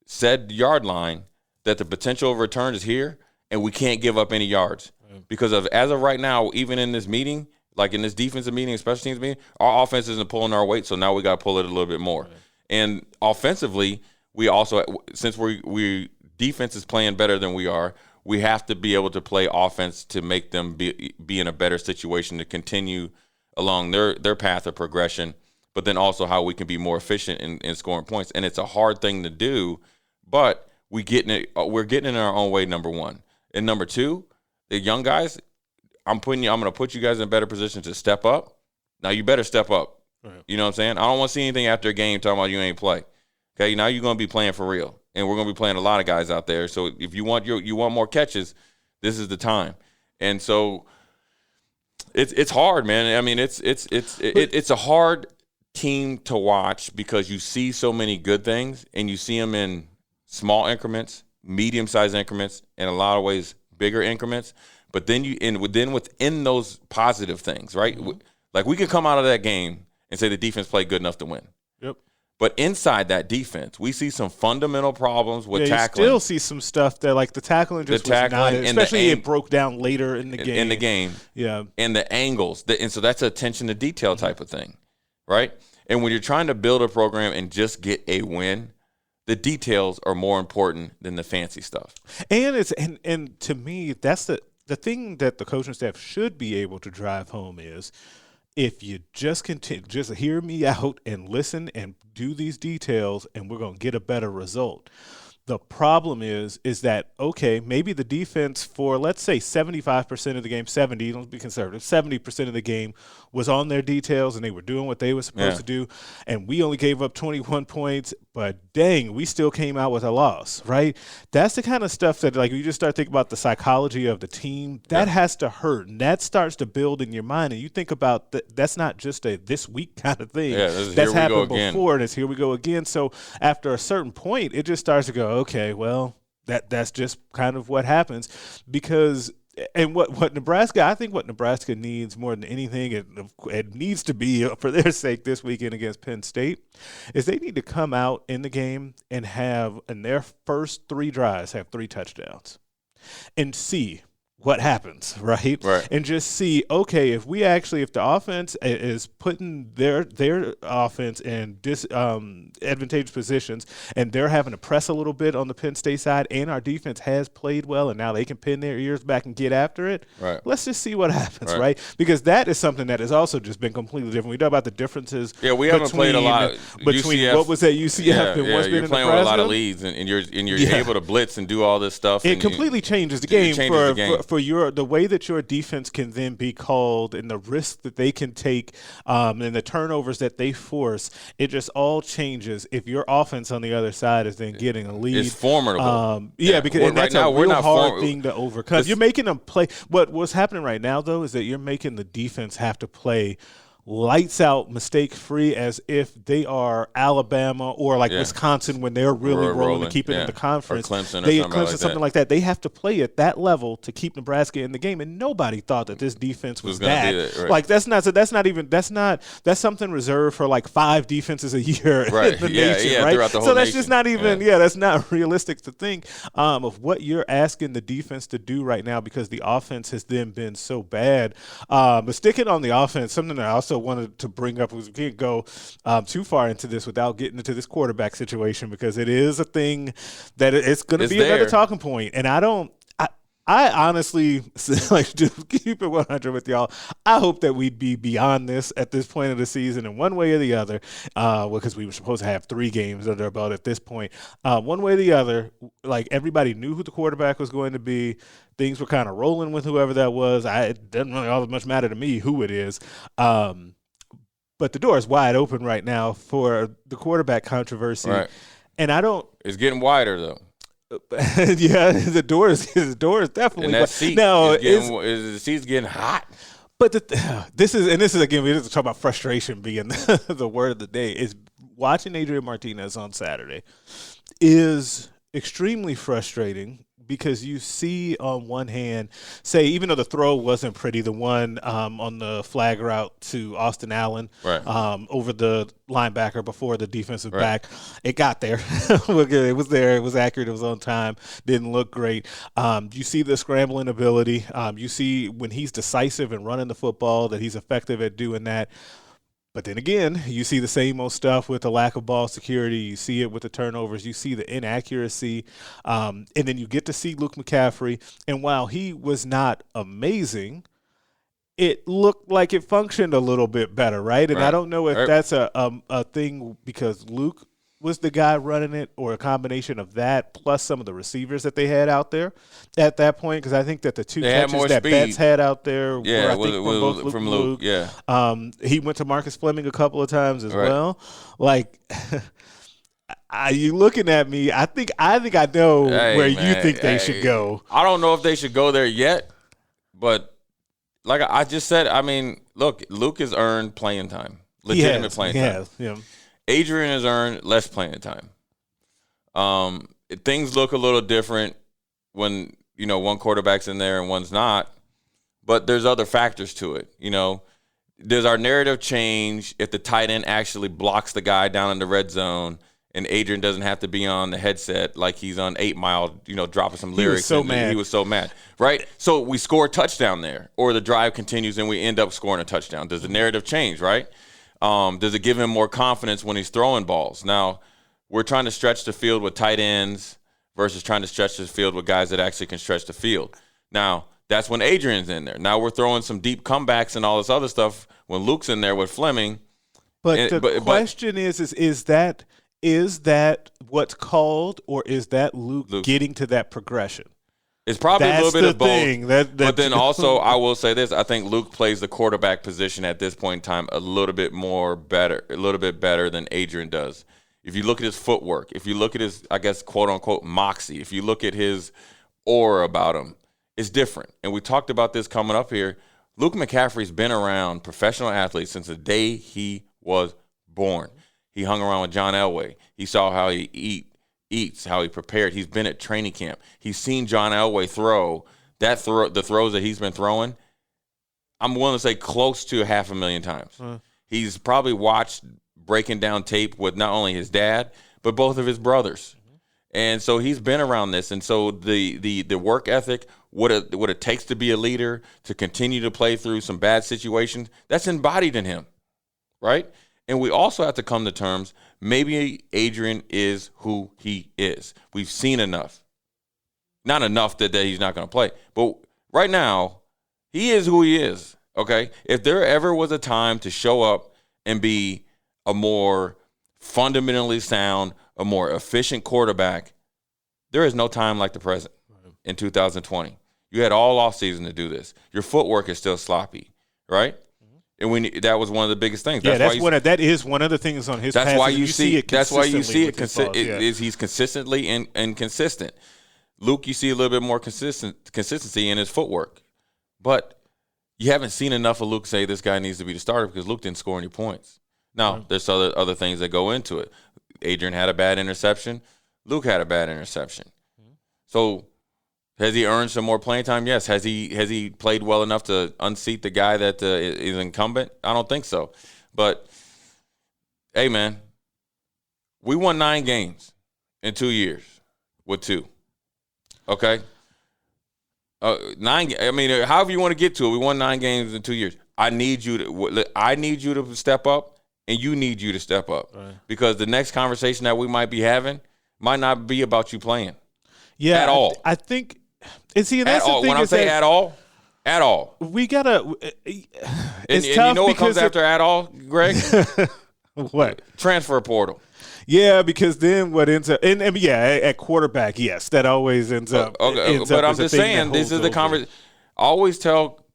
said yard line that the potential of return is here and we can't give up any yards. Because as of right now, even in this meeting, like in this defensive meeting, special teams meeting, our offense isn't pulling our weight, so now we got to pull it a little bit more. Right. And offensively, we also, since we defense is playing better than we are, we have to be able to play offense to make them be in a better situation to continue along their path of progression, but then also how we can be more efficient in scoring points. And it's a hard thing to do, but we're getting in our own way, number one. And number two, the young guys, I'm going to put you guys in a better position to step up. Now you better step up. Right. You know what I'm saying? I don't want to see anything after a game talking about you ain't play. Okay, now you're going to be playing for real. And we're going to be playing a lot of guys out there. So if you want more catches, this is the time. And so it's hard, man. I mean, it's a hard team to watch because you see so many good things and you see them in small increments, medium-sized increments, in a lot of ways bigger increments. But then within those positive things, right? Mm-hmm. Like we could come out of that game and say the defense played good enough to win. Yep. But inside that defense, we see some fundamental problems with tackling. You still see some stuff that, like the tackling was not, especially it broke down later in the game. Yeah. And the angles. And so that's attention to detail type of thing, right? And when you're trying to build a program and just get a win, the details are more important than the fancy stuff. And to me, that's the thing that the coaching staff should be able to drive home is if you just hear me out and listen and do these details, and we're going to get a better result. The problem is that, okay, maybe the defense for, let's say, 75% of the game, 70, let's be conservative, 70% of the game was on their details and they were doing what they were supposed to do, and we only gave up 21 points, but dang, we still came out with a loss, right? That's the kind of stuff that, like, you just start thinking about the psychology of the team, that has to hurt, and that starts to build in your mind, and you think about that's not just a this week kind of thing. Yeah, that's happened before, and it's here we go again. So after a certain point, it just starts to go, okay, well, that's just kind of what happens because – and what Nebraska, I think what Nebraska needs more than anything, it needs to be for their sake this weekend against Penn State, is they need to come out in the game and have, in their first 3 drives, have 3 touchdowns and see what happens, right? And just see, okay, if the offense is putting their offense in advantageous positions and they're having to press a little bit on the Penn State side and our defense has played well and now they can pin their ears back and get after it, let's just see what happens, right? Because that is something that has also just been completely different. We talk about the differences we haven't played a lot between UCF, what was at UCF and what's been in Nebraska. You're playing with a lot of leads and you're able to blitz and do all this stuff. It completely changes the game for the way that your defense can then be called and the risk that they can take and the turnovers that they force, it just all changes if your offense on the other side is then getting a lead. It's formidable. Because that's a real hard thing to overcome. You're making them play. What's happening right now, though, is that you're making the defense have to play lights out, mistake free, as if they are Alabama or like Wisconsin when they're really rolling to keep it in the conference. Or Clemson, something like that. They have to play at that level to keep Nebraska in the game, and nobody thought that this defense was that. Like that's something reserved for like 5 defenses a year in the nation, right? Throughout the whole so that's nation. Just not even that's not realistic to think of what you're asking the defense to do right now because the offense has then been so bad. But sticking on the offense, something that I also wanted to bring up was we can't go too far into this without getting into this quarterback situation because it is a thing that it's going to be another talking point. And I honestly, like, to keep it 100 with y'all, I hope that we'd be beyond this at this point of the season in one way or the other, because we were supposed to have 3 games under our belt at this point. One way or the other, like, everybody knew who the quarterback was going to be. Things were kind of rolling with whoever that was. It doesn't really all that much matter to me who it is. But the door is wide open right now for the quarterback controversy. Right. And I don't – It's getting wider, though. yeah, the door is definitely. And that seat the seat's getting hot. But this is again, we just talk about frustration being the word of the day. Is watching Adrian Martinez on Saturday is extremely frustrating because you see on one hand, say, even though the throw wasn't pretty, the one on the flag route to Austin Allen over the linebacker before the defensive back, it got there. It was there. It was accurate. It was on time. Didn't look great. You see the scrambling ability. You see when he's decisive and running the football that he's effective at doing that. But then again, you see the same old stuff with the lack of ball security. You see it with the turnovers. You see the inaccuracy. And then you get to see Luke McCaffrey. And while he was not amazing, it looked like it functioned a little bit better, right? And I don't know if that's a thing because Luke was the guy running it or a combination of that plus some of the receivers that they had out there at that point, because I think that the 2 catches that Betts had out there were, I think, from Luke. Yeah. He went to Marcus Fleming a couple of times as well. Like, you looking at me, I think I know where you think they should go. I don't know if they should go there yet, but like I just said, I mean, look, Luke has earned playing time, legitimate playing time. Yeah. Adrian has earned less playing time. Things look a little different when, one quarterback's in there and one's not, but there's other factors to it. Does our narrative change if the tight end actually blocks the guy down in the red zone and Adrian doesn't have to be on the headset like he's on 8 Mile, dropping some lyrics? He was so mad, right? So we score a touchdown there, or the drive continues and we end up scoring a touchdown. Does the narrative change, right? Does it give him more confidence when he's throwing balls? Now, we're trying to stretch the field with tight ends versus trying to stretch the field with guys that actually can stretch the field. Now, that's when Adrian's in there. Now we're throwing some deep comebacks and all this other stuff when Luke's in there with Fleming. But the question is that what's called, or is that Luke getting to that progression? It's probably a little bit of both. But then also, I will say this. I think Luke plays the quarterback position at this point in time a little bit better than Adrian does. If you look at his footwork, if you look at his, I guess, quote-unquote, moxie, if you look at his aura about him, it's different. And we talked about this coming up here. Luke McCaffrey's been around professional athletes since the day he was born. He hung around with John Elway. He saw how he eats, how he prepared. He's been at training camp. He's seen John Elway throw. The throws that he's been throwing, I'm willing to say close to 500,000 times. He's probably watched breaking down tape with not only his dad, but both of his brothers. And so he's been around this. And so the work ethic, what it takes to be a leader, to continue to play through some bad situations, that's embodied in him, right? And we also have to come to terms, maybe Adrian is who he is. We've seen enough. Not enough that he's not going to play. But right now, he is who he is, okay? If there ever was a time to show up and be a more fundamentally sound, a more efficient quarterback, there is no time like the present in 2020. You had all offseason to do this. Your footwork is still sloppy, right? And that was one of the biggest things. That is one of the things on his. That's why you see it. That's why you see it. Is he's consistently inconsistent. Luke, you see a little bit more consistency in his footwork, but you haven't seen enough of Luke say this guy needs to be the starter because Luke didn't score any points. Now there's other things that go into it. Adrian had a bad interception. Luke had a bad interception. So. Has he earned some more playing time? Yes. Has he played well enough to unseat the guy that is incumbent? I don't think so. But, hey, man, we won 9 games in 2 years with 2. Okay? 9. I mean, however you want to get to it, we won 9 games in 2 years. I need you to step up, and you need you to step up. Right. Because the next conversation that we might be having might not be about you playing. Yeah, at all. I think and see, and that's at all. the thing When I say at all, we gotta. And you know what comes after at all, Greg? What? Transfer portal. Yeah, because then what ends up, and at quarterback, yes, that always ends up. But I'm just saying, this is the conversation. I always tell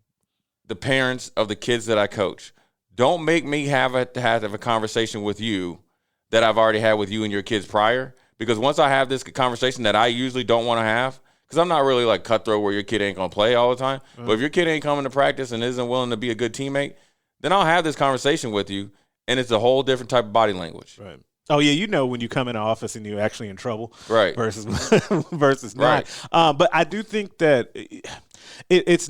the parents of the kids that I coach, don't make me have a conversation with you that I've already had with you and your kids prior. Because once I have this conversation that I usually don't want to have, because I'm not really like cutthroat where your kid ain't going to play all the time. Mm-hmm. But if your kid ain't coming to practice and isn't willing to be a good teammate, then I'll have this conversation with you, and it's a whole different type of body language. Right. Oh, yeah, when you come in the office and you're actually in trouble. Right. Versus not. Right. But I do think that it's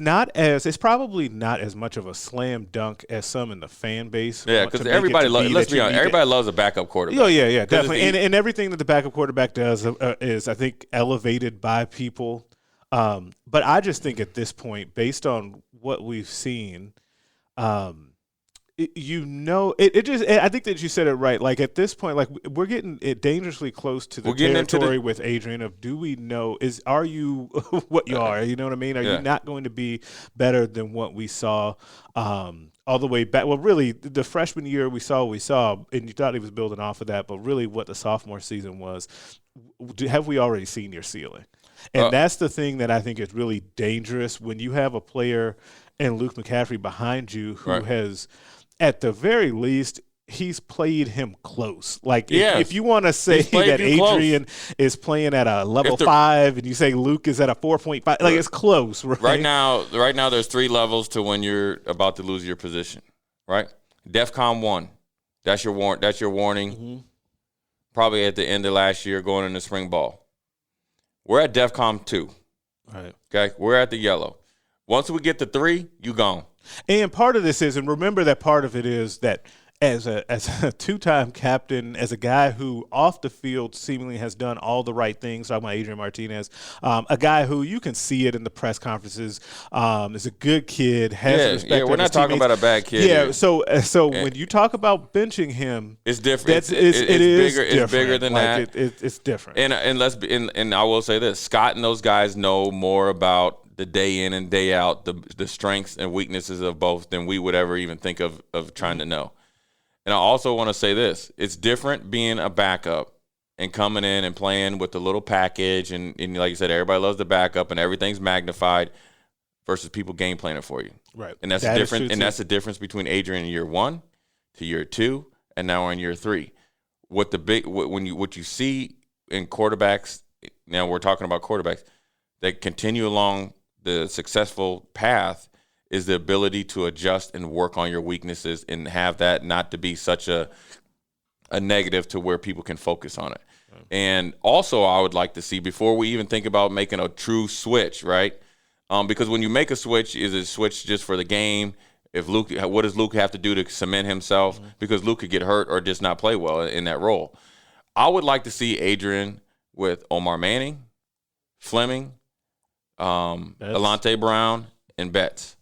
probably not as much of a slam dunk as some in the fan base. Yeah, because everybody everybody loves a backup quarterback. Oh, yeah, definitely. And everything that the backup quarterback does is, I think, elevated by people. But I just think at this point, based on what we've seen, I think that you said it right. Like at this point, like we're getting dangerously close to the territory with Adrian of, do we know, are you what you are? You know what I mean? Are you not going to be better than what we saw all the way back? Well, really, the freshman year we saw, and you thought he was building off of that, but really what the sophomore season was, have we already seen your ceiling? And that's the thing that I think is really dangerous when you have a player and Luke McCaffrey behind you who has – at the very least, he's played him close. Like, if you want to say that Adrian is playing at a level 5 and you say Luke is at a 4.5, like it's close, right? Right now, there's 3 levels to when you're about to lose your position, right? DEFCON 1, that's your warning. Mm-hmm. Probably at the end of last year going into spring ball. We're at DEFCON 2. Right. Okay? We're at the yellow. Once we get to 3, you gone. And part of this is, and remember that part of it is that as a two-time captain, as a guy who off the field seemingly has done all the right things, talking about Adrian Martinez, a guy who you can see it in the press conferences, is a good kid, has respect. Yeah, we're not talking about a bad kid. Yeah, here. So when you talk about benching him, it's different. It's bigger. It's bigger than like that. It's different. And I will say this: Scott and those guys know more about the day in and day out, the strengths and weaknesses of both than we would ever even think of trying to know. And I also want to say this. It's different being a backup and coming in and playing with the little package. And like you said, everybody loves the backup and everything's magnified versus people game planning for you. Right. And that's different. And that's the difference between Adrian in year 1 to year 2 and now we're in year 3. What you see in quarterbacks, now we're talking about quarterbacks, that continue along the successful path is the ability to adjust and work on your weaknesses and have that not to be such a negative to where people can focus on it. Right. And also I would like to see, before we even think about making a true switch, right? Because when you make a switch, is it a switch just for the game? What does Luke have to do to cement himself? Mm-hmm. Because Luke could get hurt or just not play well in that role. I would like to see Adrian with Omar Manning, Fleming, Alante Brown, and Betts.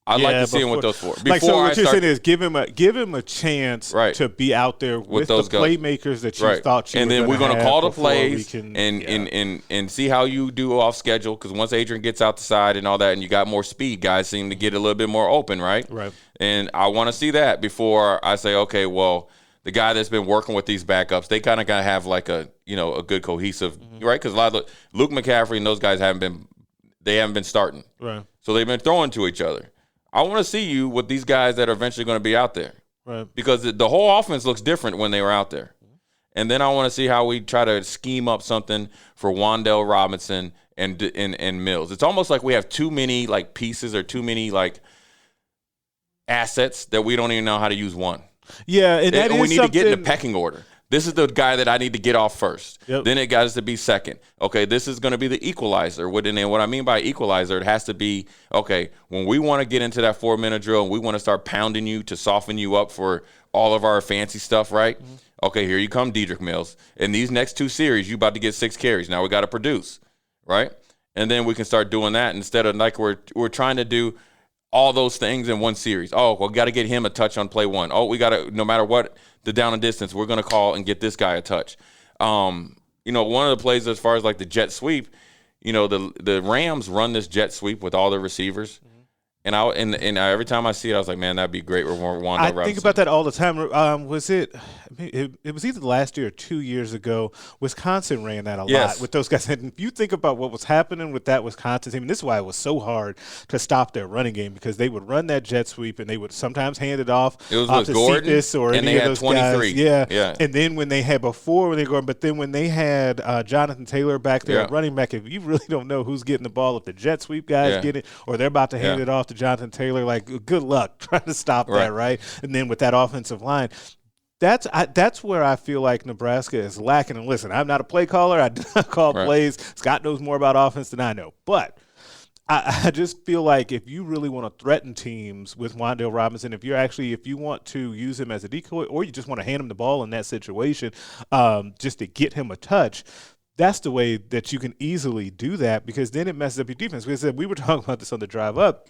I'd like to see him with those 4. What you're saying is give him a chance to be out there with those playmakers that you thought you were going to have. And then we're going to call the plays and see how you do off schedule, because once Adrian gets out the side and all that and you got more speed, guys seem to get a little bit more open, right? Right. And I want to see that before I say, okay, well, the guy that's been working with these backups, they kind of got to have like a good cohesive, right? Because a lot of Luke McCaffrey and those guys haven't been starting. Right. So they've been throwing to each other. I want to see you with these guys that are eventually going to be out there. Right. Because the whole offense looks different when they were out there. And then I want to see how we try to scheme up something for Wan'Dale Robinson and Mills. It's almost like we have too many like pieces or too many like assets that we don't even know how to use one. Yeah, and we need to get in the pecking order. This is the guy that I need to get off first. Yep. Then it got to be second. Okay, this is going to be the equalizer. What I mean by equalizer, it has to be, okay, when we want to get into that 4-minute drill and we want to start pounding you to soften you up for all of our fancy stuff, right? Mm-hmm. Okay, here you come, Dedrick Mills. In these next 2 series, you about to get 6 carries. Now we got to produce, right? And then we can start doing that instead of like we're trying to do all those things in one series. Oh, we got to get him a touch on play 1. Oh, we got to, no matter what the down and distance, we're going to call and get this guy a touch. One of the plays as far as like the jet sweep, the Rams run this jet sweep with all their receivers. And every time I see it, I was like, man, that'd be great with Wanda Robinson. I think about that all the time. Was it was either last year or 2 years ago, Wisconsin ran that a lot with those guys. And if you think about what was happening with that Wisconsin team, and this is why it was so hard to stop their running game, because they would run that jet sweep and they would sometimes hand it off to Gordon, Cephas or and any of those 23. guys. Yeah. And then when they had Jonathan Taylor back there running back, if you really don't know who's getting the ball, if the jet sweep guys get it or they're about to hand it off to Jonathan Taylor, like, good luck trying to stop that, right? And then with that offensive line, that's where I feel like Nebraska is lacking. And listen, I'm not a play caller. I do not call plays. Scott knows more about offense than I know. But I just feel like if you really want to threaten teams with Wan'Dale Robinson, if you want to use him as a decoy, or you just want to hand him the ball in that situation just to get him a touch, that's the way that you can easily do that, because then it messes up your defense. Because we were talking about this on the drive up,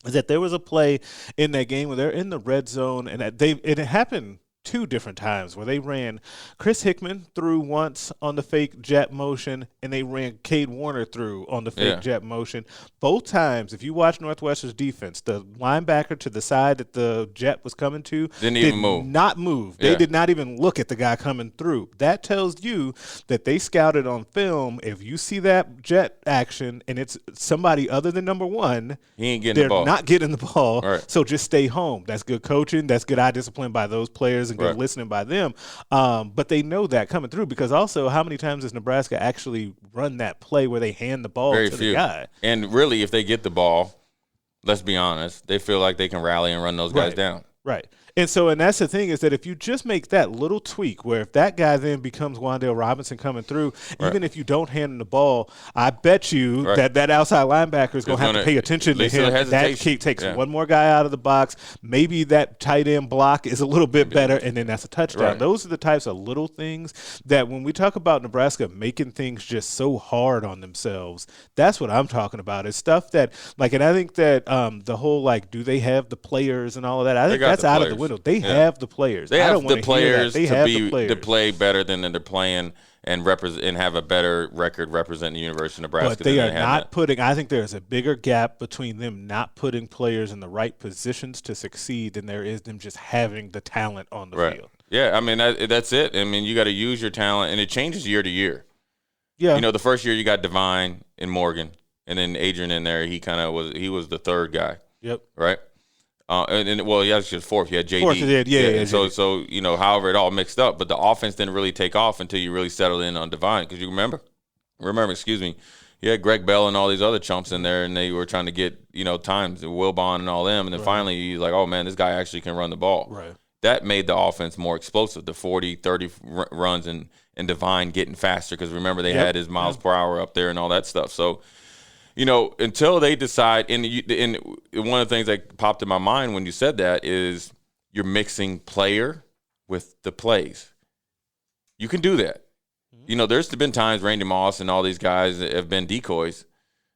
is that there was a play in that game where they're in the red zone, and it happened 2 different times where they ran Chris Hickman through once on the fake jet motion, and they ran Cade Warner through on the fake jet motion. Both times, if you watch Northwestern's defense, the linebacker to the side that the jet was coming to did not move. They did not even look at the guy coming through. That tells you that they scouted on film. If you see that jet action and it's somebody other than number 1, he ain't getting the ball. They're not getting the ball. Right. So just stay home. That's good coaching. That's good eye discipline by those players and good listening by them. But they know that coming through, because also, how many times does Nebraska actually run that play where they hand the ball to the guy? And really, if they get the ball, let's be honest, they feel like they can rally and run those guys down. Right. And that's the thing, is that if you just make that little tweak where if that guy then becomes Wan'Dale Robinson coming through, even if you don't hand him the ball, I bet you that outside linebacker is going to have to pay attention to him. That takes one more guy out of the box. Maybe that tight end block is a little bit better, and then that's a touchdown. Right. Those are the types of little things that when we talk about Nebraska making things just so hard on themselves, that's what I'm talking about. It's stuff that, like, and I think that the whole, like, do they have the players and all of that, I think that's out of the window. They have the players. They have the players to play better than they're playing and have a better record representing the University of Nebraska. But they are not putting – I think there's a bigger gap between them not putting players in the right positions to succeed than there is them just having the talent on the field. Yeah, I mean, that's it. I mean, you got to use your talent, and it changes year to year. Yeah. The first year you got Divine and Morgan, and then Adrian in there. He was the third guy. Yep. Right? He actually was fourth. He had JD. Fourth, yeah. So however it all mixed up, but the offense didn't really take off until you really settled in on Divine. Because you remember, you had Greg Bell and all these other chumps in there, and they were trying to get times, Wilbon and all them, and then finally he's like, oh man, this guy actually can run the ball. Right. That made the offense more explosive. The 40, 30 runs and Divine getting faster, because remember they had his miles per hour up there and all that stuff. So. Until they decide, and one of the things that popped in my mind when you said that is you're mixing player with the plays. You can do that. There's been times Randy Moss and all these guys have been decoys,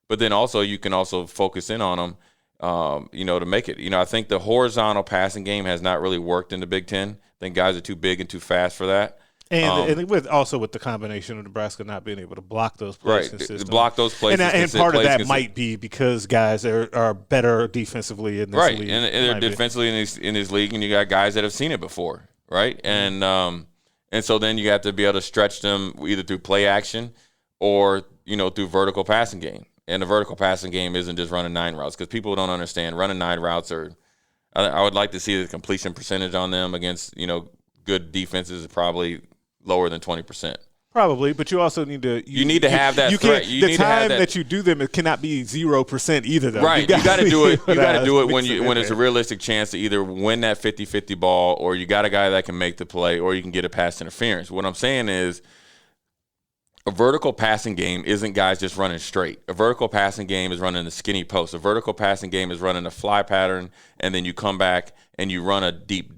but then also you can also focus in on them, to make it. I think the horizontal passing game has not really worked in the Big Ten. I think guys are too big and too fast for that. And with the combination of Nebraska not being able to block those plays consistently. Block those plays. And part of that might be because guys are better defensively in this league. Right, and they're defensively in this league, and you got guys that have seen it before, right? And so then you have to be able to stretch them either through play action or, through vertical passing game. And the vertical passing game isn't just running 9 routes, because people don't understand running 9 routes I would like to see the completion percentage on them against, good defenses is probably lower than 20%. Probably, but you also need to. You need to have that threat. The time that you do them, it cannot be 0% either, though. Right, you got to do it. You got to do it when there's a realistic chance to either win that 50-50 ball, or you got a guy that can make the play, or you can get a pass interference. What I'm saying is, a vertical passing game isn't guys just running straight. A vertical passing game is running a skinny post. A vertical passing game is running a fly pattern, and then you come back and you run a deep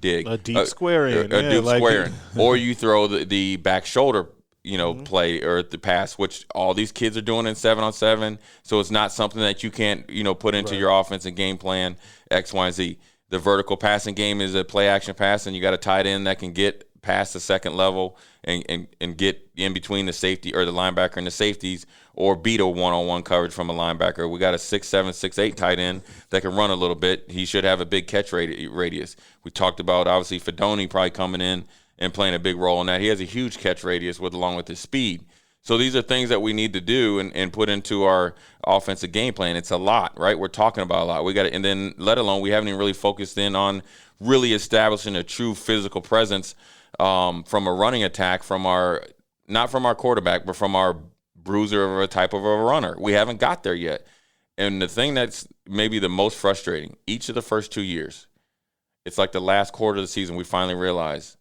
dig. A deep square in. Square in. Or you throw the back shoulder, play or the pass, which all these kids are doing in 7-on-7. So it's not something that you can't, put into your offense and game plan X, Y, and Z. The vertical passing game is a play action pass, and you got a tight end that can get past the second level and get in between the safety or the linebacker and the safeties, or beat a one-on-one coverage from a linebacker. We got a 6'7", 6'8" tight end that can run a little bit. He should have a big catch radius. We talked about, obviously, Fedoni probably coming in and playing a big role in that. He has a huge catch radius along with his speed. So these are things that we need to do and put into our offensive game plan. It's a lot, right? We're talking about a lot. We got, and then let alone we haven't even really focused in on really establishing a true physical presence from a running attack not from our quarterback, but from our bruiser of a type of a runner. We haven't got there yet. And the thing that's maybe the most frustrating, each of the first 2 years, it's like the last quarter of the season we finally realized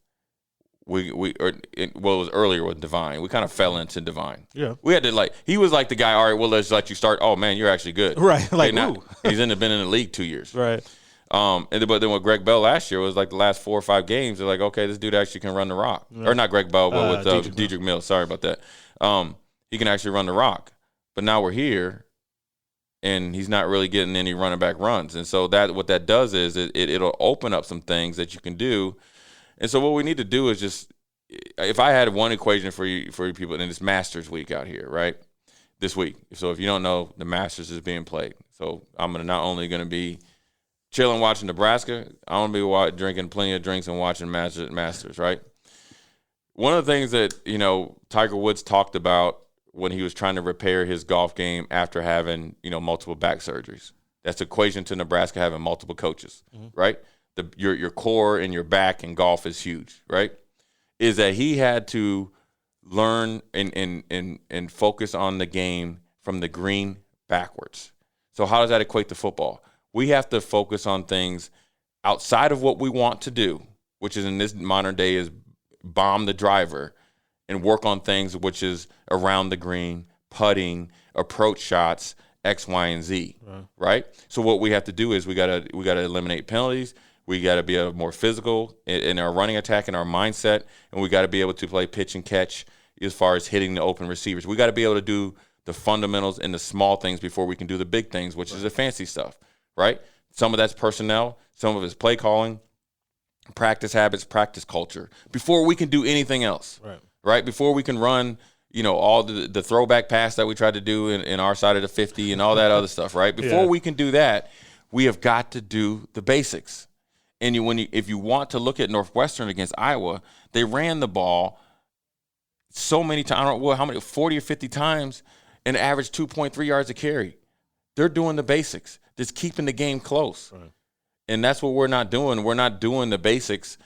it was earlier with Divine. We kind of fell into Divine. Yeah. We had to he was like the guy, all right, well, let's let you start. Oh, man, you're actually good. Right. Like, he's been in the league 2 years. Right. But then with Greg Bell last year, it was like the last 4 or 5 games. They're like, okay, this dude actually can run the rock. Yeah. Or not Greg Bell, but with Dedrick Mills. Sorry about that. He can actually run the rock. But now we're here, and he's not really getting any running back runs. And so what that does is it'll open up some things that you can do. And so what we need to do is just, if I had one equation for you people, and it's Masters week out here, right? This week. So if you don't know, the Masters is being played. So I'm not only going to be chilling watching Nebraska, I'm going to be drinking plenty of drinks and watching Masters, right? One of the things that, Tiger Woods talked about when he was trying to repair his golf game after having, multiple back surgeries. That's the equation to Nebraska having multiple coaches, right? Your core and your back in golf is huge, right? Is that he had to learn and focus on the game from the green backwards. So how does that equate to football? We have to focus on things outside of what we want to do, which is in this modern day is bomb the driver, and work on things which is around the green, putting, approach shots, X, Y, and Z, right? So what we have to do is we gotta eliminate penalties. We got to be more physical in our running attack and our mindset, and we got to be able to play pitch and catch as far as hitting the open receivers. We got to be able to do the fundamentals and the small things before we can do the big things, which is the fancy stuff, right? Some of that's personnel, some of it's play calling, practice habits, practice culture, before we can do anything else, right? Before we can run, all the throwback pass that we tried to do in our side of the 50 and all that other stuff, right? Before we can do that, we have got to do the basics. And if you want to look at Northwestern against Iowa, they ran the ball so many times, I don't know how many, 40 or 50 times, and averaged 2.3 yards a carry. They're doing the basics, just keeping the game close. Right. And that's what we're not doing. We're not doing the basics,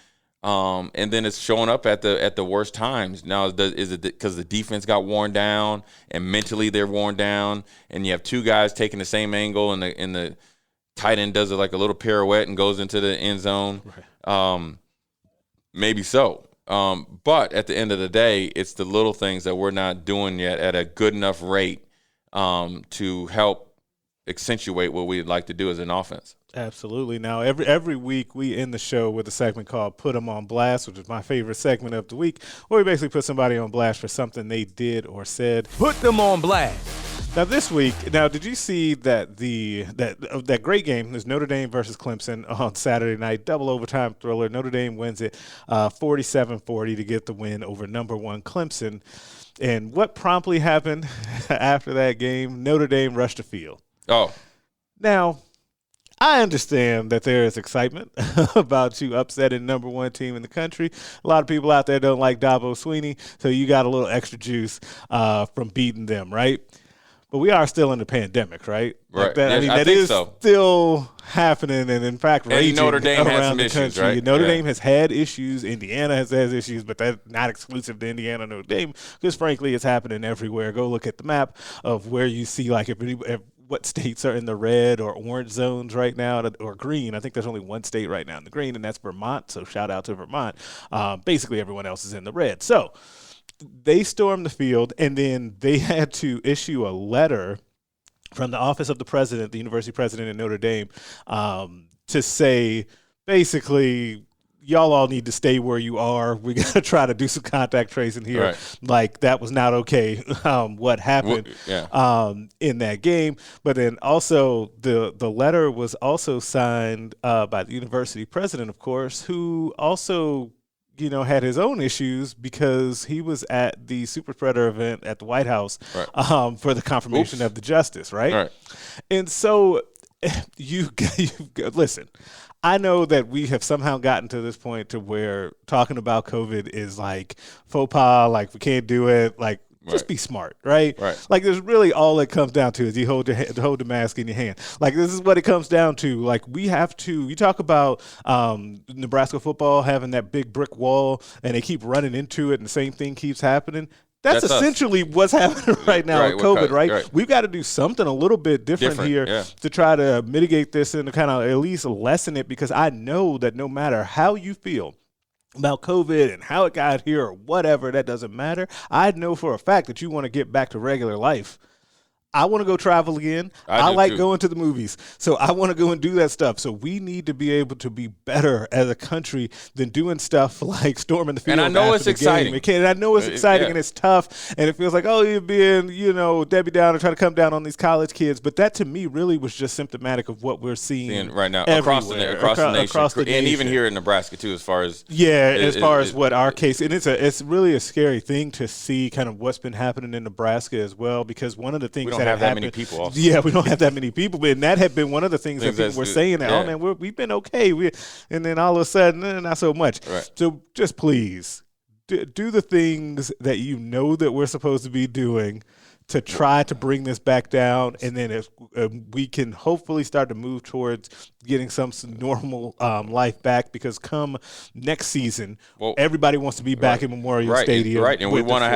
and then it's showing up at the worst times. Now, is it because the defense got worn down and mentally they're worn down, and you have two guys taking the same angle, and the tight end does it like a little pirouette and goes into the end zone? Right. Maybe so. But at the end of the day, it's the little things that we're not doing yet at a good enough rate to help accentuate what we'd like to do as an offense. Absolutely. Now, every week we end the show with a segment called Put 'em on Blast, which is my favorite segment of the week, where we basically put somebody on blast for something they did or said. Put them on blast. Now, this week, did you see that that great game is Notre Dame versus Clemson on Saturday night, double overtime thriller? Notre Dame wins it 47-40 to get the win over number 1 Clemson. And what promptly happened after that game? Notre Dame rushed the field. Oh. Now, I understand that there is excitement about you upsetting number 1 team in the country. A lot of people out there don't like Dabo Swinney, so you got a little extra juice from beating them, right? But we are still in the pandemic, right? Right. Like that, I that think is so. Still happening, and in fact, raging Notre Dame around has some the issues, country. right? Notre Dame has had issues. Indiana has had issues, but that's not exclusive to Indiana, Notre Dame, because frankly, it's happening everywhere. Go look at the map of where you see, like, if what states are in the red or orange zones right now, or green. I think there's only one state right now in the green, and that's Vermont. So shout out to Vermont. Basically, everyone else is in the red. So they stormed the field, and then they had to issue a letter from the office of the president, the university president in Notre Dame, to say, basically, y'all all need to stay where you are. We got to try to do some contact tracing here. Right. Like, that was not okay, what happened in that game. But then also the letter was also signed by the university president, of course, who also had his own issues because he was at the super spreader event at the White House for the confirmation of the justice, right? And so you listen, I know that we have somehow gotten to this point to where talking about COVID is like faux pas, like we can't do it, like just be smart, right? Like, there's really all it comes down to is you hold the mask in your hand. Like, this is what it comes down to. Like, we have to. You talk about Nebraska football having that big brick wall, and they keep running into it, and the same thing keeps happening. That's essentially what's happening right now with COVID, right? We've got to do something a little bit different here to try to mitigate this and to kind of at least lessen it, because I know that no matter how you feel about COVID and how it got here or whatever, that doesn't matter. I know for a fact that you want to get back to regular life. I want to go travel again. I like going to the movies. So I want to go and do that stuff. So we need to be able to be better as a country than doing stuff like storming the field. And I know it's exciting. And I know it's exciting and it's tough. And it feels like, oh, you're being, Debbie Downer, trying to come down on these college kids. But that to me really was just symptomatic of what we're seeing right now across the nation. And even here in Nebraska too, as far as what our case. And it's really a scary thing to see kind of what's been happening in Nebraska as well, because one of the things we don't have that many people also. Yeah, we don't have that many people, and that had been one of the things that people were saying that, oh man, we've been okay, and then all of a sudden, not so much. So just please do the things that you know that we're supposed to be doing to try to bring this back down, and then if we can hopefully start to move towards getting some normal life back, because come next season, everybody wants to be back in Memorial Stadium. And we want to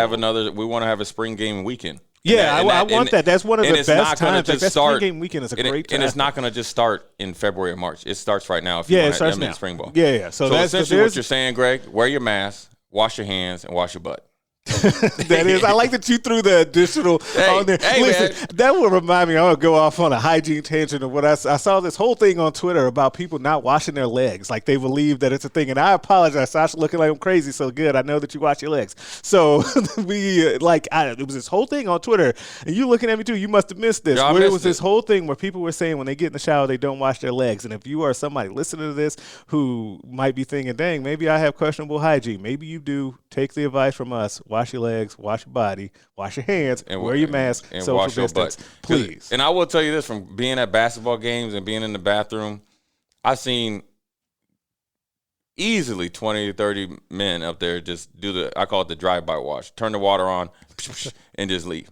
have a spring game weekend. Yeah, I want that. That's one of the best times. Like, that spring game weekend is a great time. And it's not going to just start in February or March. It starts right now if you want to have spring ball. Yeah. So that's essentially what you're saying, Greg. Wear your mask, wash your hands, and wash your butt. That is, I like that you threw the additional on there. Listen, man, that will remind me. I'm gonna go off on a hygiene tangent of what I saw this whole thing on Twitter about people not washing their legs, like they believe that it's a thing. And I apologize, Sasha, looking like I'm crazy. So good, I know that you wash your legs. So it was this whole thing on Twitter, and you looking at me too. You must have missed this. Where it was this whole thing where people were saying when they get in the shower they don't wash their legs. And if you are somebody listening to this who might be thinking, dang, maybe I have questionable hygiene, maybe you do. Take the advice from us. Wash your legs, wash your body, wash your hands, and wear your mask, and social wash distance, your butt. Please. And I will tell you this, from being at basketball games and being in the bathroom, I've seen easily 20 to 30 men up there just do I call it the drive-by wash. Turn the water on and just leave.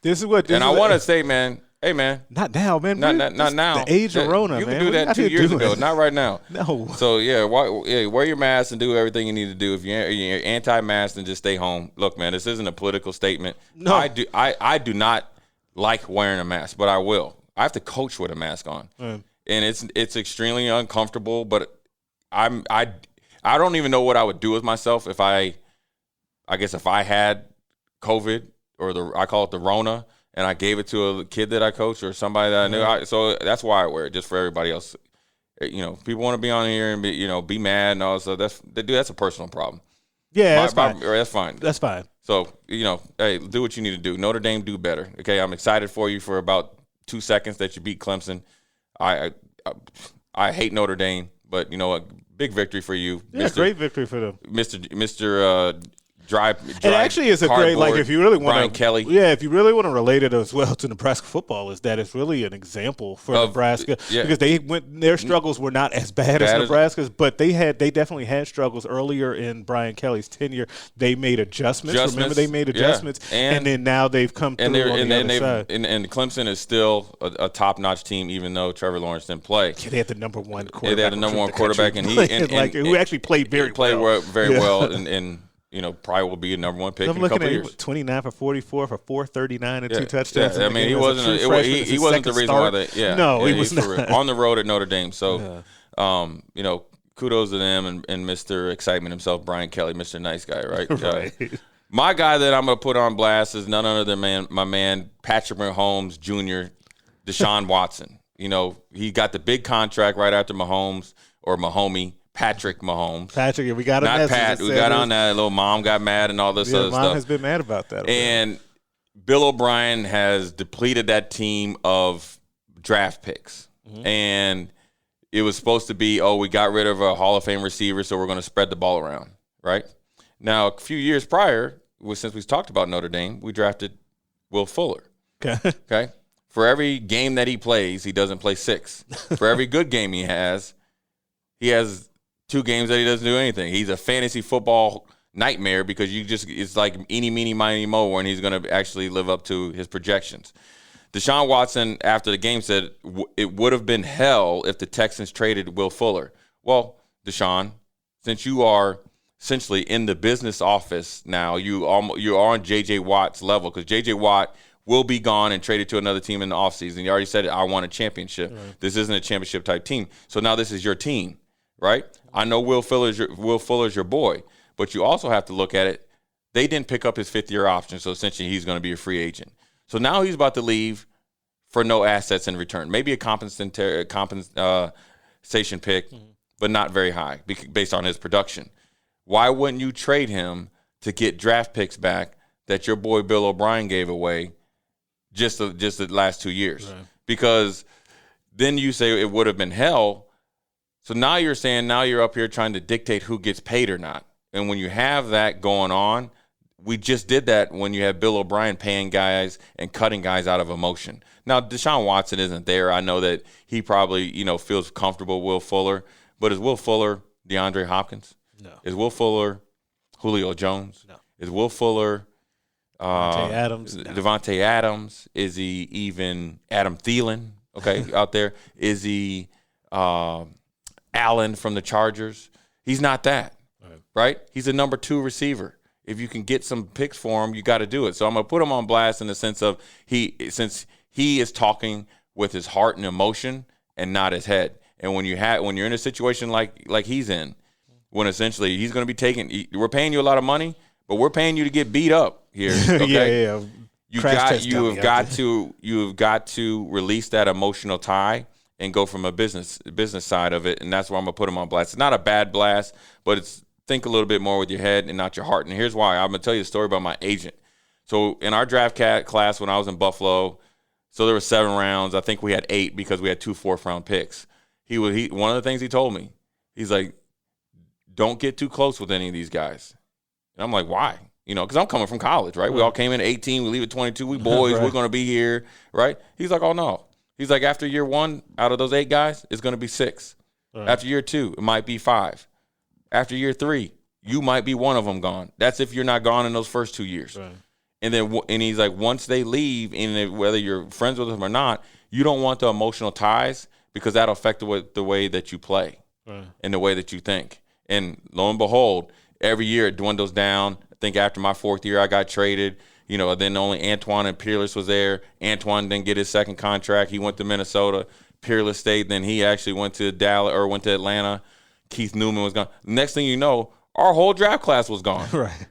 I want to say, man, hey, man. Not now, man. Not now. The age of Rona, man. You can do that 2 years ago. Not right now. No. So, wear your mask and do everything you need to do. If you're anti-mask, then just stay home. Look, man, this isn't a political statement. No. I do not like wearing a mask, but I will. I have to coach with a mask on. And it's extremely uncomfortable, but I don't even know what I would do with myself if I had COVID, or I call it the Rona, and I gave it to a kid that I coached or somebody that I knew. So that's why I wear it, just for everybody else. People want to be on here and be mad and all. So that's a personal problem. Yeah, that's fine. That's fine. That's fine. So hey, do what you need to do. Notre Dame, do better. Okay, I'm excited for you for about 2 seconds that you beat Clemson. I hate Notre Dame, but you know what? Big victory for you. Yeah, great victory for them, Mr. Drive. It actually is a great, like, if you really want Brian Kelly. Yeah, if you really want to relate it as well to Nebraska football, is that it's really an example for Nebraska, because their struggles were not as bad as Nebraska's, but they definitely had struggles earlier in Brian Kelly's tenure. They made adjustments. Remember, they made adjustments, and then now they've come through on the other side. And Clemson is still a top-notch team, even though Trevor Lawrence didn't play. Yeah, they had the number one quarterback. They had the number one quarterback, who actually played very well, and probably will be a number one pick in a couple years. 29 for 44 for 439 and 2 touchdowns. Yeah. I mean, he wasn't the reason why they. No, he was not. On the road at Notre Dame. So, kudos to them and Mr. Excitement himself, Brian Kelly, Mr. Nice Guy, right? Right. My guy that I'm going to put on blast is none other than my man Patrick Mahomes Jr., Deshaun Watson. He got the big contract right after Mahomes, or Mahomie. Patrick Mahomes. Patrick, we got a not Pat. We got on that. Little mom got mad and all this other stuff. Mom has been mad about that. And Bill O'Brien has depleted that team of draft picks. Mm-hmm. And, it was supposed to be, we got rid of a Hall of Fame receiver, so we're going to spread the ball around, right? Now, a few years prior, since we've talked about Notre Dame, we drafted Will Fuller. Okay. For every game that he plays, he doesn't play 6. For every good game he has 2 games that he doesn't do anything. He's a fantasy football nightmare because it's like eeny, meeny, miny, mo when he's going to actually live up to his projections. Deshaun Watson, after the game, said it would have been hell if the Texans traded Will Fuller. Well, Deshaun, since you are essentially in the business office now, you're on J.J. Watt's level because J.J. Watt will be gone and traded to another team in the offseason. You already said it, I want a championship. Right. This isn't a championship-type team. So now this is your team, right? I know Will Fuller's your boy, but you also have to look at it. They didn't pick up his 5th-year option, so essentially he's going to be a free agent. So now he's about to leave for no assets in return. Maybe a compensation pick, but not very high based on his production. Why wouldn't you trade him to get draft picks back that your boy Bill O'Brien gave away just the last 2 years? Right. Because then you say it would have been hell. So now you're saying you're up here trying to dictate who gets paid or not. And when you have that going on, we just did that when you have Bill O'Brien paying guys and cutting guys out of emotion. Now, Deshaun Watson isn't there. I know that he probably, feels comfortable with Will Fuller. But is Will Fuller DeAndre Hopkins? No. Is Will Fuller Julio Jones? No. Is Will Fuller Devontae Adams? No. Devontae Adams? Is he even Adam Thielen? Okay, out there. Is he Allen from the Chargers? He's not that, right? He's a number 2 receiver. If you can get some picks for him, you got to do it. So I'm going to put him on blast in the sense of since he is talking with his heart and emotion and not his head. And when you're in a situation like he's in, when essentially he's going to be we're paying you a lot of money, but we're paying you to get beat up here. Okay? yeah. You have got to release that emotional tie and go from a business side of it, and that's where I'm gonna put him on blast. It's not a bad blast, but it's think a little bit more with your head and not your heart. And here's why. I'm gonna tell you a story about my agent. So in our draft class when I was in Buffalo, so there were 7 rounds. I think we had 8 because we had 2 4th-round picks. One of the things he told me, he's like, don't get too close with any of these guys. And I'm like, why? Because I'm coming from college, right? We all came in at 18. We leave at 22. We boys. Right. We're going to be here, right? He's like, oh, no. He's like, after year 1, out of those 8 guys, it's going to be 6. Right. After year 2, it might be 5. After year 3, you might be one of them gone. That's if you're not gone in those first 2 years. Right. And he's like, once they leave, and whether you're friends with them or not, you don't want the emotional ties because that'll affect the way that you play and the way that you think. And lo and behold, every year it dwindles down. I think after my 4th year, I got traded. Then only Antoine and Peerless was there. Antoine didn't get his second contract. He went to Minnesota. Peerless stayed. Then he actually went to Atlanta. Keith Newman was gone. Next thing you know, our whole draft class was gone. Right.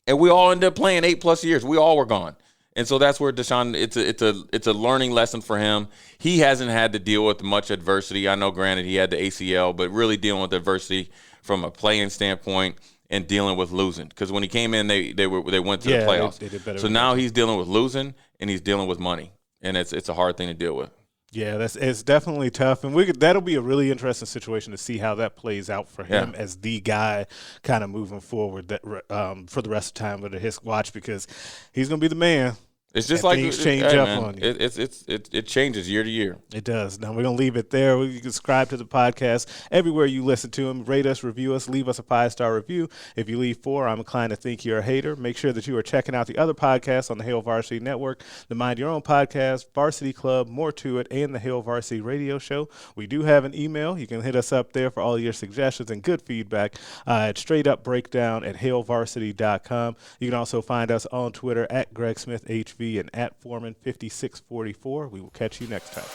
And we all ended up playing 8+ years. We all were gone. And so that's where Deshaun, it's a learning lesson for him. He hasn't had to deal with much adversity. I know, granted, he had the ACL, but really dealing with adversity from a playing standpoint and dealing with losing. Because when he came in, they went to the playoffs. They did better. So now he's dealing with losing and he's dealing with money. And it's a hard thing to deal with. Yeah, it's definitely tough, and that'll be a really interesting situation to see how that plays out for him as the guy kind of moving forward for the rest of the time under his watch, because he's going to be the man. It's just like things change up on you. It changes year to year. It does. Now we're gonna leave it there. You can subscribe to the podcast everywhere you listen to them. Rate us, review us, leave us a 5-star review. If you leave 4, I'm inclined to think you're a hater. Make sure that you are checking out the other podcasts on the Hail Varsity Network: the Mind Your Own podcast, Varsity Club, More to It, and the Hail Varsity Radio Show. We do have an email. You can hit us up there for all your suggestions and good feedback at straightupbreakdown@hailvarsity.com. You can also find us on Twitter at Greg Smith HV and at Foreman5644. We will catch you next time.